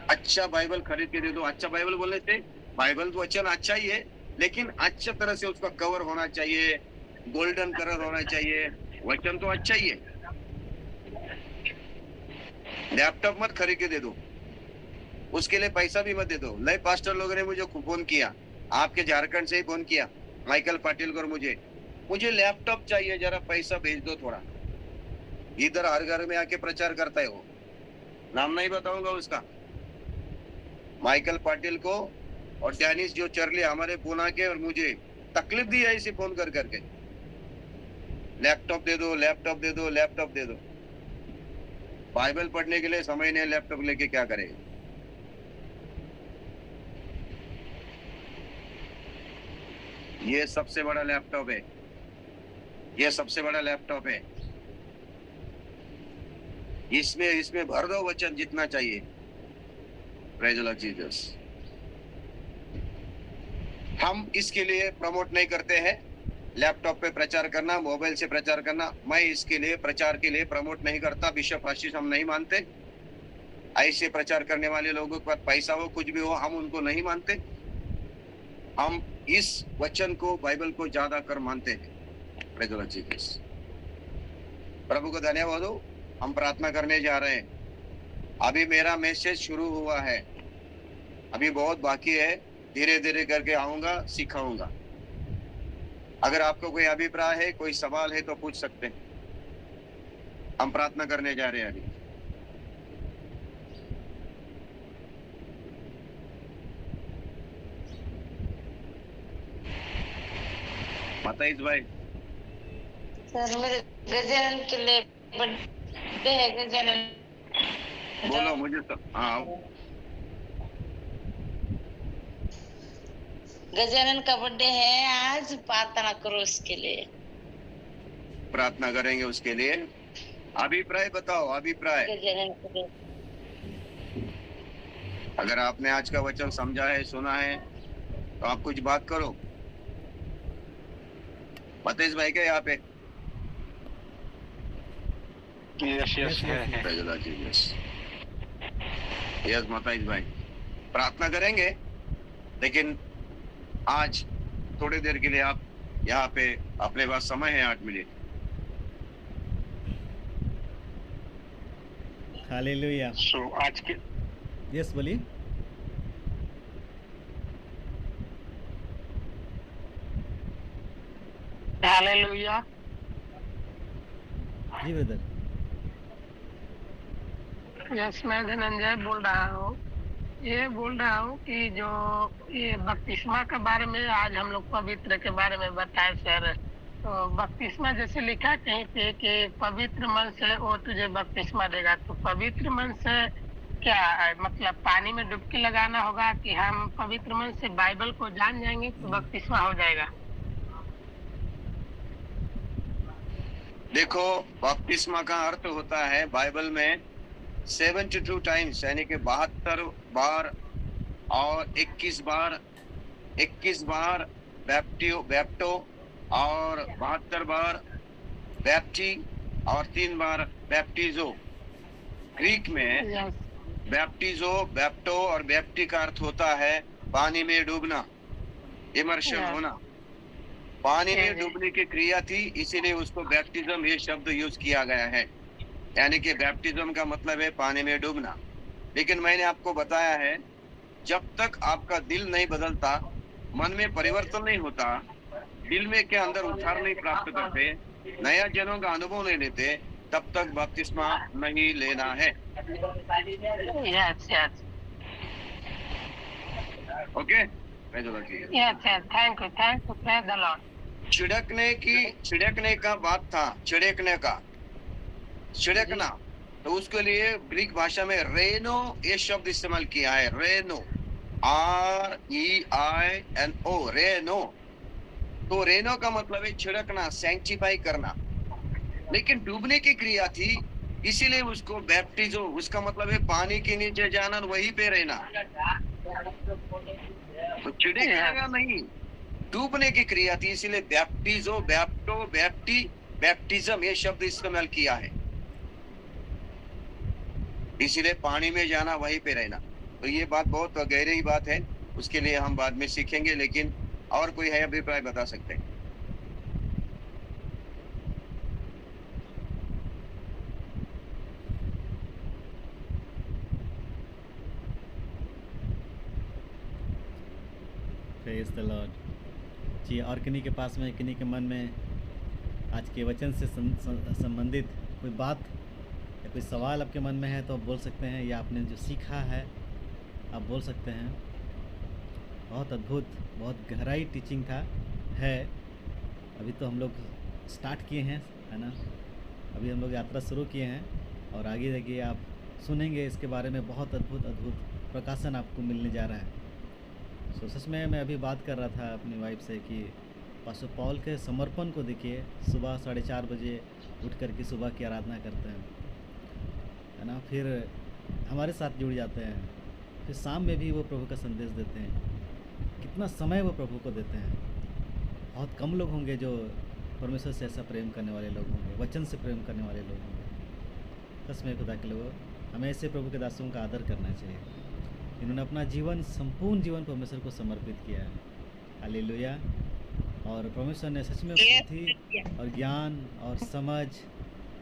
अच्छा बाइबल खरीद के दे दो। अच्छा बाइबल बोलने से, बाइबल तो वचन अच्छा ही है, लेकिन अच्छे तरह से उसका कवर होना चाहिए, गोल्डन कलर होना चाहिए। वचन तो अच्छा ही है। लैपटॉप मत खरीद के दे दो, उसके लिए पैसा भी मत दे दो। नए पास्टर लोगों ने मुझे फोन किया, आपके झारखंड से ही फोन किया, माइकल पाटिल को, मुझे लैपटॉप चाहिए, जरा पैसा भेज दो थोड़ा। इधर हर घर में आके प्रचार करता है वो, नाम नहीं बताऊंगा उसका। माइकल पाटिल को और डैनिस जो चर्ली हमारे पूना के, और मुझे तकलीफ दी है इसे फोन कर करके, लैपटॉप दे दो, लैपटॉप दे दो, लैपटॉप दे दो। बाइबल पढ़ने के लिए समय नहीं, लैपटॉप लेके क्या करेगा? ये सबसे बड़ा लैपटॉप है, ये सबसे बड़ा लैपटॉप है। इसमें भर दो वचन जितना चाहिए। Praise the Lord Jesus. हम इसके लिए प्रमोट नहीं करते हैं, लैपटॉप पे प्रचार करना, मोबाइल से प्रचार करना। मैं इसके लिए प्रचार के लिए प्रमोट नहीं करता। बिशप आशीष हम नहीं मानते। ऐसे प्रचार करने वाले लोगों के पास पैसा हो, कुछ भी हो, हम उनको नहीं मानते। हम इस वचन को, बाइबल को ज्यादा कर मानते हैं। Praise the Lord Jesus. प्रभु को धन्यवाद हो। हम प्रार्थना करने जा रहे हैं। अभी मेरा मैसेज शुरू हुआ है, अभी बहुत बाकी है। धीरे धीरे करके आऊंगा, सिखाऊंगा। अगर आपको कोई अभिप्राय है, कोई सवाल है तो पूछ सकते हैं। हम प्रार्थना करने जा रहे हैं अभी। मताइस भाई, सर मेरे गजानन के लिए बर्थडे है। गजानन बोलो मुझे तो। हाँ, गजानन का बर्थडे है आज, प्रार्थना करो उसके लिए। प्रार्थना करेंगे उसके लिए। अभिप्राय बताओ, अभिप्राय। गजानन के लिए अगर आपने आज का वचन समझा है, सुना है, तो आप कुछ बात करो। मतेश भाई क्या यहाँ पे? यस यस यस मताइस भाई, प्रार्थना करेंगे, लेकिन आज थोड़ी देर के लिए आप यहाँ पे, अपने पास समय है 8 मिनट। हालेलुया। सो आज के यस बोलिए। हालेलुया। जी ब्रदर। यस, मैं धनंजय बोल रहा हूँ। ये बोल रहा हूँ कि जो ये बपतिस्मा के बारे में आज हम लोग पवित्र के बारे में बताए सर। तो बपतिस्मा जैसे लिखा है कहीं पे कि पवित्र मन से वो तुझे बपतिस्मा देगा। तो पवित्र मन से क्या है? मतलब पानी में डुबकी लगाना होगा कि हम पवित्र मन से बाइबल को जान जाएंगे तो बपतिस्मा हो जाएगा? देखो, बपतिस्मा का अर्थ होता है बाइबल में 72 टाइम्स, यानी कि 72 बार और 21 बार बैप्टो और 72 बार बैप्टी और 3 बार बैप्टिजो। ग्रीक में यस, बैप्टिजो, बैप्टो और बैप्टी का अर्थ होता है पानी में डूबना, इमर्शन Yes. होना। पानी में Yes. डूबने की क्रिया थी, इसीलिए उसको बैप्टिज्म ये शब्द यूज किया गया है। यानी कि बैप्टिज्म का मतलब है पानी में डूबना। लेकिन मैंने आपको बताया है, जब तक आपका दिल नहीं बदलता, मन में परिवर्तन नहीं होता, दिल में के अंदर उद्धार नहीं प्राप्त करते, नया जनों का अनुभव नहीं लेते, तब तक बपतिस्मा नहीं लेना है। Yes, yes, okay, yes, thank you, praise the Lord. छिड़कने का बात था, छिड़कना, तो उसके लिए ग्रीक भाषा में रेनो ये शब्द इस्तेमाल किया है। रेनो, REINO, रेनो। तो रेनो का मतलब है छिड़कना, सैंक्टिफाई करना। लेकिन डूबने की क्रिया थी, इसीलिए उसको बैप्टिजो, उसका मतलब है पानी के नीचे जाना और वहीं पे रहना। तो छिड़कना नहीं, डूबने की क्रिया थी, इसीलिए बैप्टिजो, बैप्टो, बैप्टिज्म ये शब्द इस्तेमाल किया है। इसीलिए पानी में जाना, वहीं पे रहना। तो ये बात बहुत गहरी बात है, उसके लिए हम बाद में सीखेंगे। लेकिन और कोई है अभिप्राय बता सकते हैं? Praise the Lord. जी, और किन्हीं के पास में, किन्हीं के मन में आज के वचन से संबंधित कोई बात या कोई सवाल आपके मन में है तो आप बोल सकते हैं, या आपने जो सीखा है आप बोल सकते हैं। बहुत अद्भुत, बहुत गहराई टीचिंग है। अभी तो हम लोग स्टार्ट किए हैं, है ना। अभी हम लोग यात्रा शुरू किए हैं और आगे जाके आप सुनेंगे इसके बारे में। बहुत अद्भुत प्रकाशन आपको मिलने जा रहा है। सो सच में मैं अभी बात कर रहा था अपनी वाइफ से कि पास्टर पॉल के समर्पण को देखिए, सुबह 4:30 बजे उठ कर के सुबह की आराधना करते हैं, है ना। फिर हमारे साथ जुड़ जाते हैं, फिर शाम में भी वो प्रभु का संदेश देते हैं। कितना समय वो प्रभु को देते हैं। बहुत कम लोग होंगे जो परमेश्वर से ऐसा प्रेम करने वाले लोग होंगे, वचन से प्रेम करने वाले लोग होंगे। सच में खुदा के लोगों, हमें ऐसे प्रभु के दासों का आदर करना चाहिए। इन्होंने अपना जीवन, संपूर्ण जीवन परमेश्वर को समर्पित किया है। हालेलुया। और परमेश्वर ने सच में बुद्धि और ज्ञान और समझ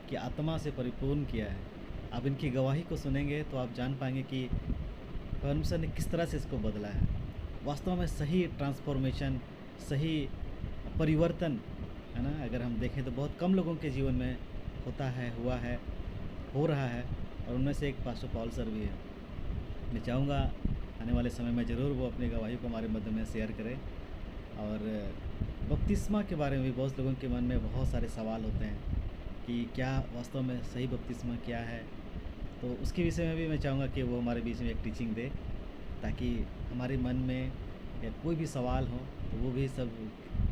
की आत्मा से परिपूर्ण किया है। आप इनकी गवाही को सुनेंगे तो आप जान पाएंगे कि परमेश्वर ने किस तरह से इसको बदला है। वास्तव में सही ट्रांसफॉर्मेशन, सही परिवर्तन, है ना। अगर हम देखें तो बहुत कम लोगों के जीवन में होता है, हुआ है, हो रहा है, और उनमें से एक पास्टर पॉल सर भी है। मैं चाहूँगा आने वाले समय में ज़रूर वो अपनी गवाही को हमारे मध्य में शेयर करें। और बपतिस्मा के बारे में भी बहुत लोगों के मन में बहुत सारे सवाल होते हैं कि क्या वास्तव में सही बपतिस्मा क्या है। तो उसके विषय में भी मैं चाहूँगा कि वो हमारे बीच में एक टीचिंग दे, ताकि हमारे मन में या कोई भी सवाल हो तो वो भी सब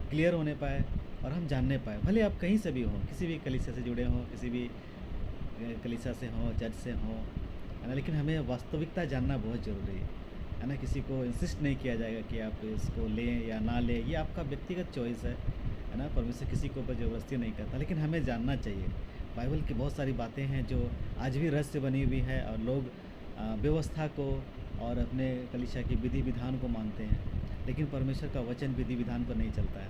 क्लियर होने पाए और हम जानने पाए। भले आप कहीं से भी हों, किसी भी कलीसिया से जुड़े हों, किसी भी कलीसिया से हों, चर्च से हों, है ना। लेकिन हमें वास्तविकता जानना बहुत ज़रूरी है ना। किसी को इंसिस्ट नहीं किया जाएगा कि आप इसको लें या ना लें, ये आपका व्यक्तिगत चॉइस है ना। परमेश्वर किसी के ऊपर ज़बरदस्ती नहीं करता, लेकिन हमें जानना चाहिए। बाइबल की बहुत सारी बातें हैं जो आज भी रहस्य बनी हुई है, और लोग व्यवस्था को और अपने कलीसिया की विधि विधान को मानते हैं, लेकिन परमेश्वर का वचन विधि विधान पर नहीं चलता है।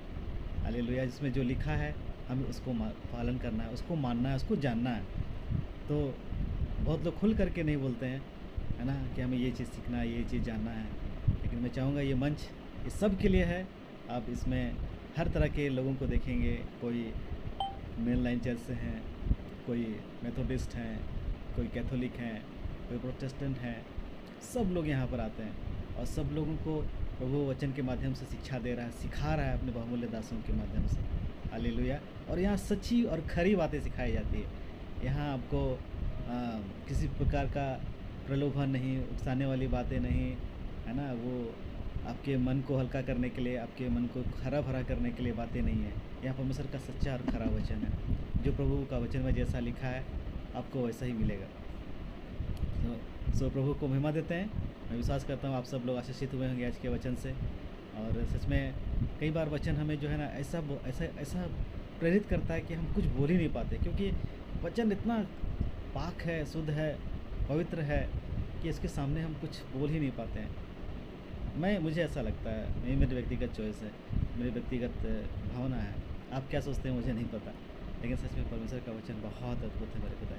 हालेलुया। जिसमें जो लिखा है हमें उसको पालन करना है, उसको मानना है, उसको जानना है। तो बहुत लोग खुल करके नहीं बोलते हैं, है ना, कि हमें ये चीज़ सीखना है, ये चीज़ जानना है। लेकिन मैं चाहूँगा ये मंच इस सब के लिए है। आप इसमें हर तरह के लोगों को देखेंगे। कोई मेन लाइन चर्च से हैं, कोई मेथोडिस्ट हैं, कोई कैथोलिक हैं, कोई प्रोटेस्टेंट हैं, सब लोग यहाँ पर आते हैं और सब लोगों को प्रभु वचन के माध्यम से शिक्षा दे रहा है, सिखा रहा है अपने बहुमूल्य दासों के माध्यम से। हालेलुया। और यहाँ सच्ची और खरी बातें सिखाई जाती है। यहाँ आपको किसी प्रकार का प्रलोभन नहीं, उकसाने वाली बातें नहीं, है ना, वो आपके मन को हल्का करने के लिए, आपके मन को हरा भरा करने के लिए बातें नहीं है। यहाँ परमेश्वर का सच्चा और खरा वचन है। जो प्रभु का वचन में जैसा लिखा है आपको वैसा ही मिलेगा। सो प्रभु को महिमा देते हैं। मैं विश्वास करता हूँ आप सब लोग आशीषित हुए होंगे आज के वचन से। और सच में कई बार वचन हमें जो है ना ऐसा प्रेरित करता है कि हम कुछ बोल ही नहीं पाते, क्योंकि वचन इतना पाक है, शुद्ध है, पवित्र है कि इसके सामने हम कुछ बोल ही नहीं पाते हैं। मुझे ऐसा लगता है, ये मेरी व्यक्तिगत चॉइस है, मेरी व्यक्तिगत भावना है। आप क्या सोचते हैं मुझे नहीं पता, लेकिन सच में परमेश्वर का वचन बहुत अद्भुत है मेरे पिता।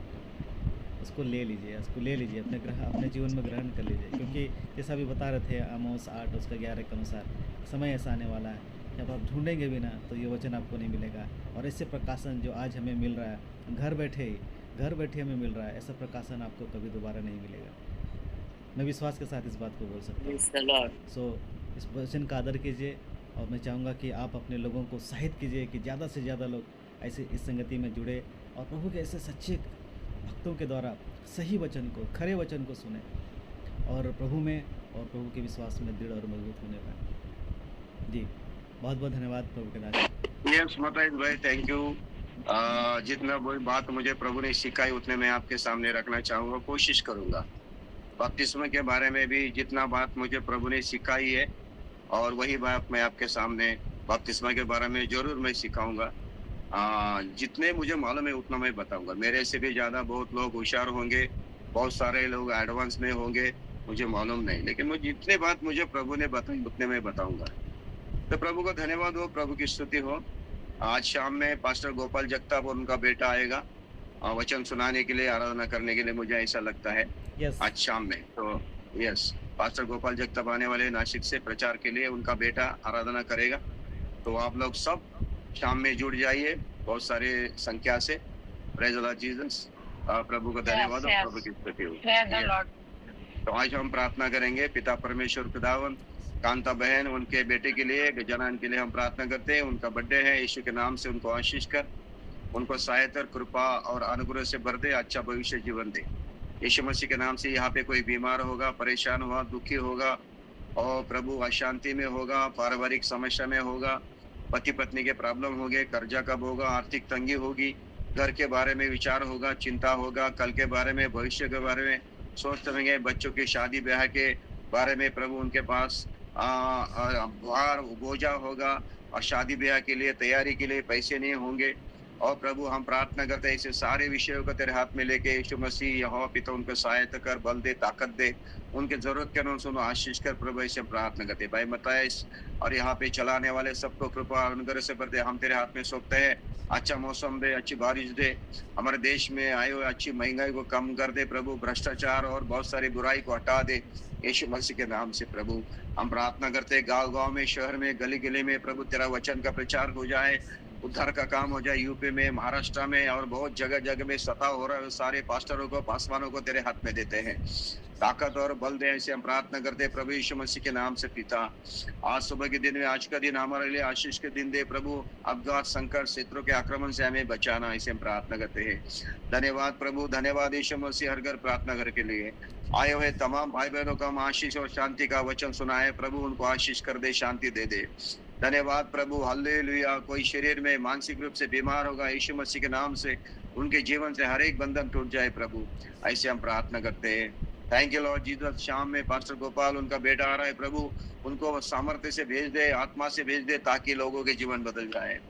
उसको ले लीजिए, अपने जीवन में ग्रहण कर लीजिए, क्योंकि जैसा भी बता रहे थे आमोस 8 उसका 11 के अनुसार समय ऐसा आने वाला है जब आप ढूंढेंगे भी ना तो ये वचन आपको नहीं मिलेगा। और ऐसे प्रकाशन जो आज हमें मिल रहा है, घर बैठे हमें मिल रहा है, ऐसा प्रकाशन आपको कभी दोबारा नहीं मिलेगा। मैं विश्वास के साथ इस बात को बोल सकता हूँ। Praise the Lord. सो इस वचन का आदर कीजिए और मैं चाहूँगा कि आप अपने लोगों को उत्साहित कीजिए कि ज़्यादा से ज़्यादा लोग ऐसे इस संगति में जुड़े और प्रभु के ऐसे सच्चे भक्तों के द्वारा सही वचन को, खरे वचन को सुने और प्रभु में और प्रभु के विश्वास में दृढ़ और मजबूत होने पाए। जी बहुत बहुत धन्यवाद प्रभु के दास। यस मताइज भाई, थैंक यू। जितना वही बात मुझे प्रभु ने सिखाई उतने मैं आपके सामने रखना चाहूँगा, कोशिश करूँगा। बपतिस्मा के बारे में भी जितना बात मुझे प्रभु ने सिखाई है और वही बात मैं आपके सामने बपतिस्मा के बारे में जरूर मैं सिखाऊंगा। जितने मुझे मालूम है उतना मैं बताऊंगा। मेरे से भी ज्यादा बहुत लोग होशियार होंगे, बहुत सारे लोग एडवांस में होंगे, मुझे मालूम नहीं, लेकिन मुझे जितने बात मुझे प्रभु ने बताई उतने मैं बताऊंगा। तो प्रभु को धन्यवाद हो, प्रभु की स्तुति हो। आज शाम में पास्टर गोपाल जगताप और उनका बेटा आएगा वचन सुनाने के लिए, आराधना करने के लिए, मुझे ऐसा लगता है आज शाम में। तो यस, पास्टर गोपाल जगताप आने वाले नासिक से प्रचार के लिए, उनका बेटा आराधना करेगा। तो आप लोग सब शाम में जुड़ जाइए बहुत सारे संख्या से। Praise the Lord Jesus. प्रभु को धन्यवाद और प्रभु की स्तुति हो। तो आज हम प्रार्थना करेंगे। पिता परमेश्वर खुदावन, कांता बहन उनके बेटे के लिए, गजानन के लिए हम प्रार्थना करते हैं। उनका बर्थडे है, यीशु के नाम से उनको आशीष कर, उनको सहायता, कृपा और अनुग्रह से भर दे, अच्छा भविष्य जीवन दे। यीशु मसीह के नाम से यहाँ पे कोई बीमार होगा, परेशान हुआ, दुखी होगा और प्रभु अशांति में होगा, पारिवारिक समस्या में होगा, पति पत्नी के प्रॉब्लम होंगे, कर्जा कब होगा, आर्थिक तंगी होगी, घर के बारे में विचार होगा, चिंता होगा, कल के बारे में, भविष्य के बारे में सोच सकेंगे, बच्चों की शादी ब्याह के बारे में प्रभु उनके पास भार बोझा होगा और शादी ब्याह के लिए तैयारी के लिए पैसे नहीं होंगे। और प्रभु हम प्रार्थना करते हैं, ऐसे सारे विषयों को तेरे हाथ में लेके यीशु मसीह यहोवा पिता उनको सहायता कर, बल दे, ताकत दे, उनके जरूरत के अनुसार आशीष कर। प्रभु ऐसे प्रार्थना करते भाई मताइस और यहाँ पे चलाने वाले सबको कृपा अनुग्रह से भर दे। हम तेरे हाथ में सौंपते हैं, अच्छा मौसम दे, अच्छी बारिश दे, हमारे देश में आए हुए अच्छी महंगाई को कम कर दे प्रभु, भ्रष्टाचार और बहुत सारी बुराई को हटा दे यीशु मसीह के नाम से। प्रभु हम प्रार्थना करते हैं, गाँव गाँव में, शहर में, गली गली में प्रभु तेरा वचन का प्रचार हो जाए, उद्धार का काम हो जाए। यूपी में, महाराष्ट्र में और बहुत जगह जगह में सता हो रहा है। सारे पास्टरों को, पासवानों को तेरे हाथ में देते हैं, ताकत और बल दे, ऐसे हम प्रार्थना करते हैं प्रभु यीशु मसीह के नाम से। पिता आज सुबह के दिन में, आज का दिन हमारे लिए आशीष के दिन दे प्रभु, अपघात, संकट, शत्रु के आक्रमण से हमें बचाना, ऐसे हम प्रार्थना करते हैं। धन्यवाद प्रभु, धन्यवाद यीशु मसीह। हर घर प्रार्थना घर के लिए आए हुए तमाम भाई बहनों का हम आशीष और शांति का वचन सुनाए प्रभु, उनको आशीष कर दे, शांति दे दे। धन्यवाद प्रभु, हालेलुया। कोई शरीर में मानसिक रूप से बीमार होगा, यीशु मसीह के नाम से उनके जीवन से हर एक बंधन टूट जाए प्रभु, ऐसे हम प्रार्थना करते हैं। Thank you Lord Jesus. शाम में पास्टर गोपाल उनका बेटा आ रहा है प्रभु, उनको सामर्थ्य से भेज दे, आत्मा से भेज दे, ताकि लोगों के जीवन बदल जाए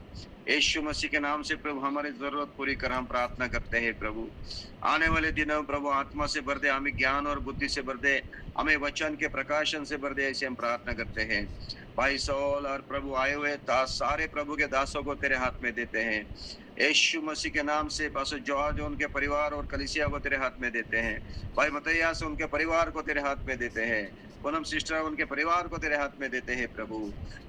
यीशु मसीह के नाम से। प्रभु हमारी जरूरत पूरी कर हम प्रार्थना करते हैं प्रभु। आने वाले दिनों में प्रभु आत्मा से भर दे, हमें ज्ञान और बुद्धि से भर दे, हमें वचन के प्रकाशन से भर दे, ऐसे हम प्रार्थना करते हैं। भाई सौल और प्रभु आए हुए सारे प्रभु के दासों को तेरे हाथ में देते हैं यीशु मसीह के नाम से। पास्टर जॉर्ज उनके परिवार और कलीसिया को तेरे हाथ में देते हैं। भाई मतैयास उनके परिवार को तेरे हाथ में देते हैं। पूनम सिस्टर उनके परिवार को तेरे हाथ में देते हैं प्रभु,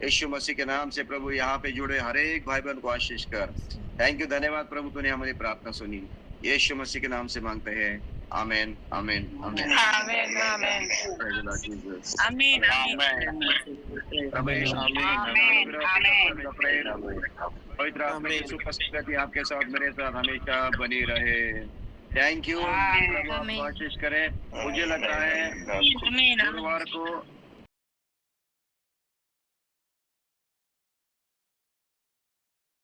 यीशु मसीह के नाम से। प्रभु यहाँ पे जुड़े हर एक भाई बहन को आशीष कर। थैंक यू, धन्यवाद प्रभु, तूने हमारी प्रार्थना सुनी, यीशु मसीह के नाम से मांगते हैं, आमीन आमीन आमीन आमीन आमीन Praise the Lord Jesus. आमीन रमेश आमीन आमीन पवित्र आत्मा की उपस्थिति आपके साथ मेरे साथ हमेशा बनी रहे। थैंक यू, प्रभु आपको आशीष करे। मुझे लगता है गुरुवार को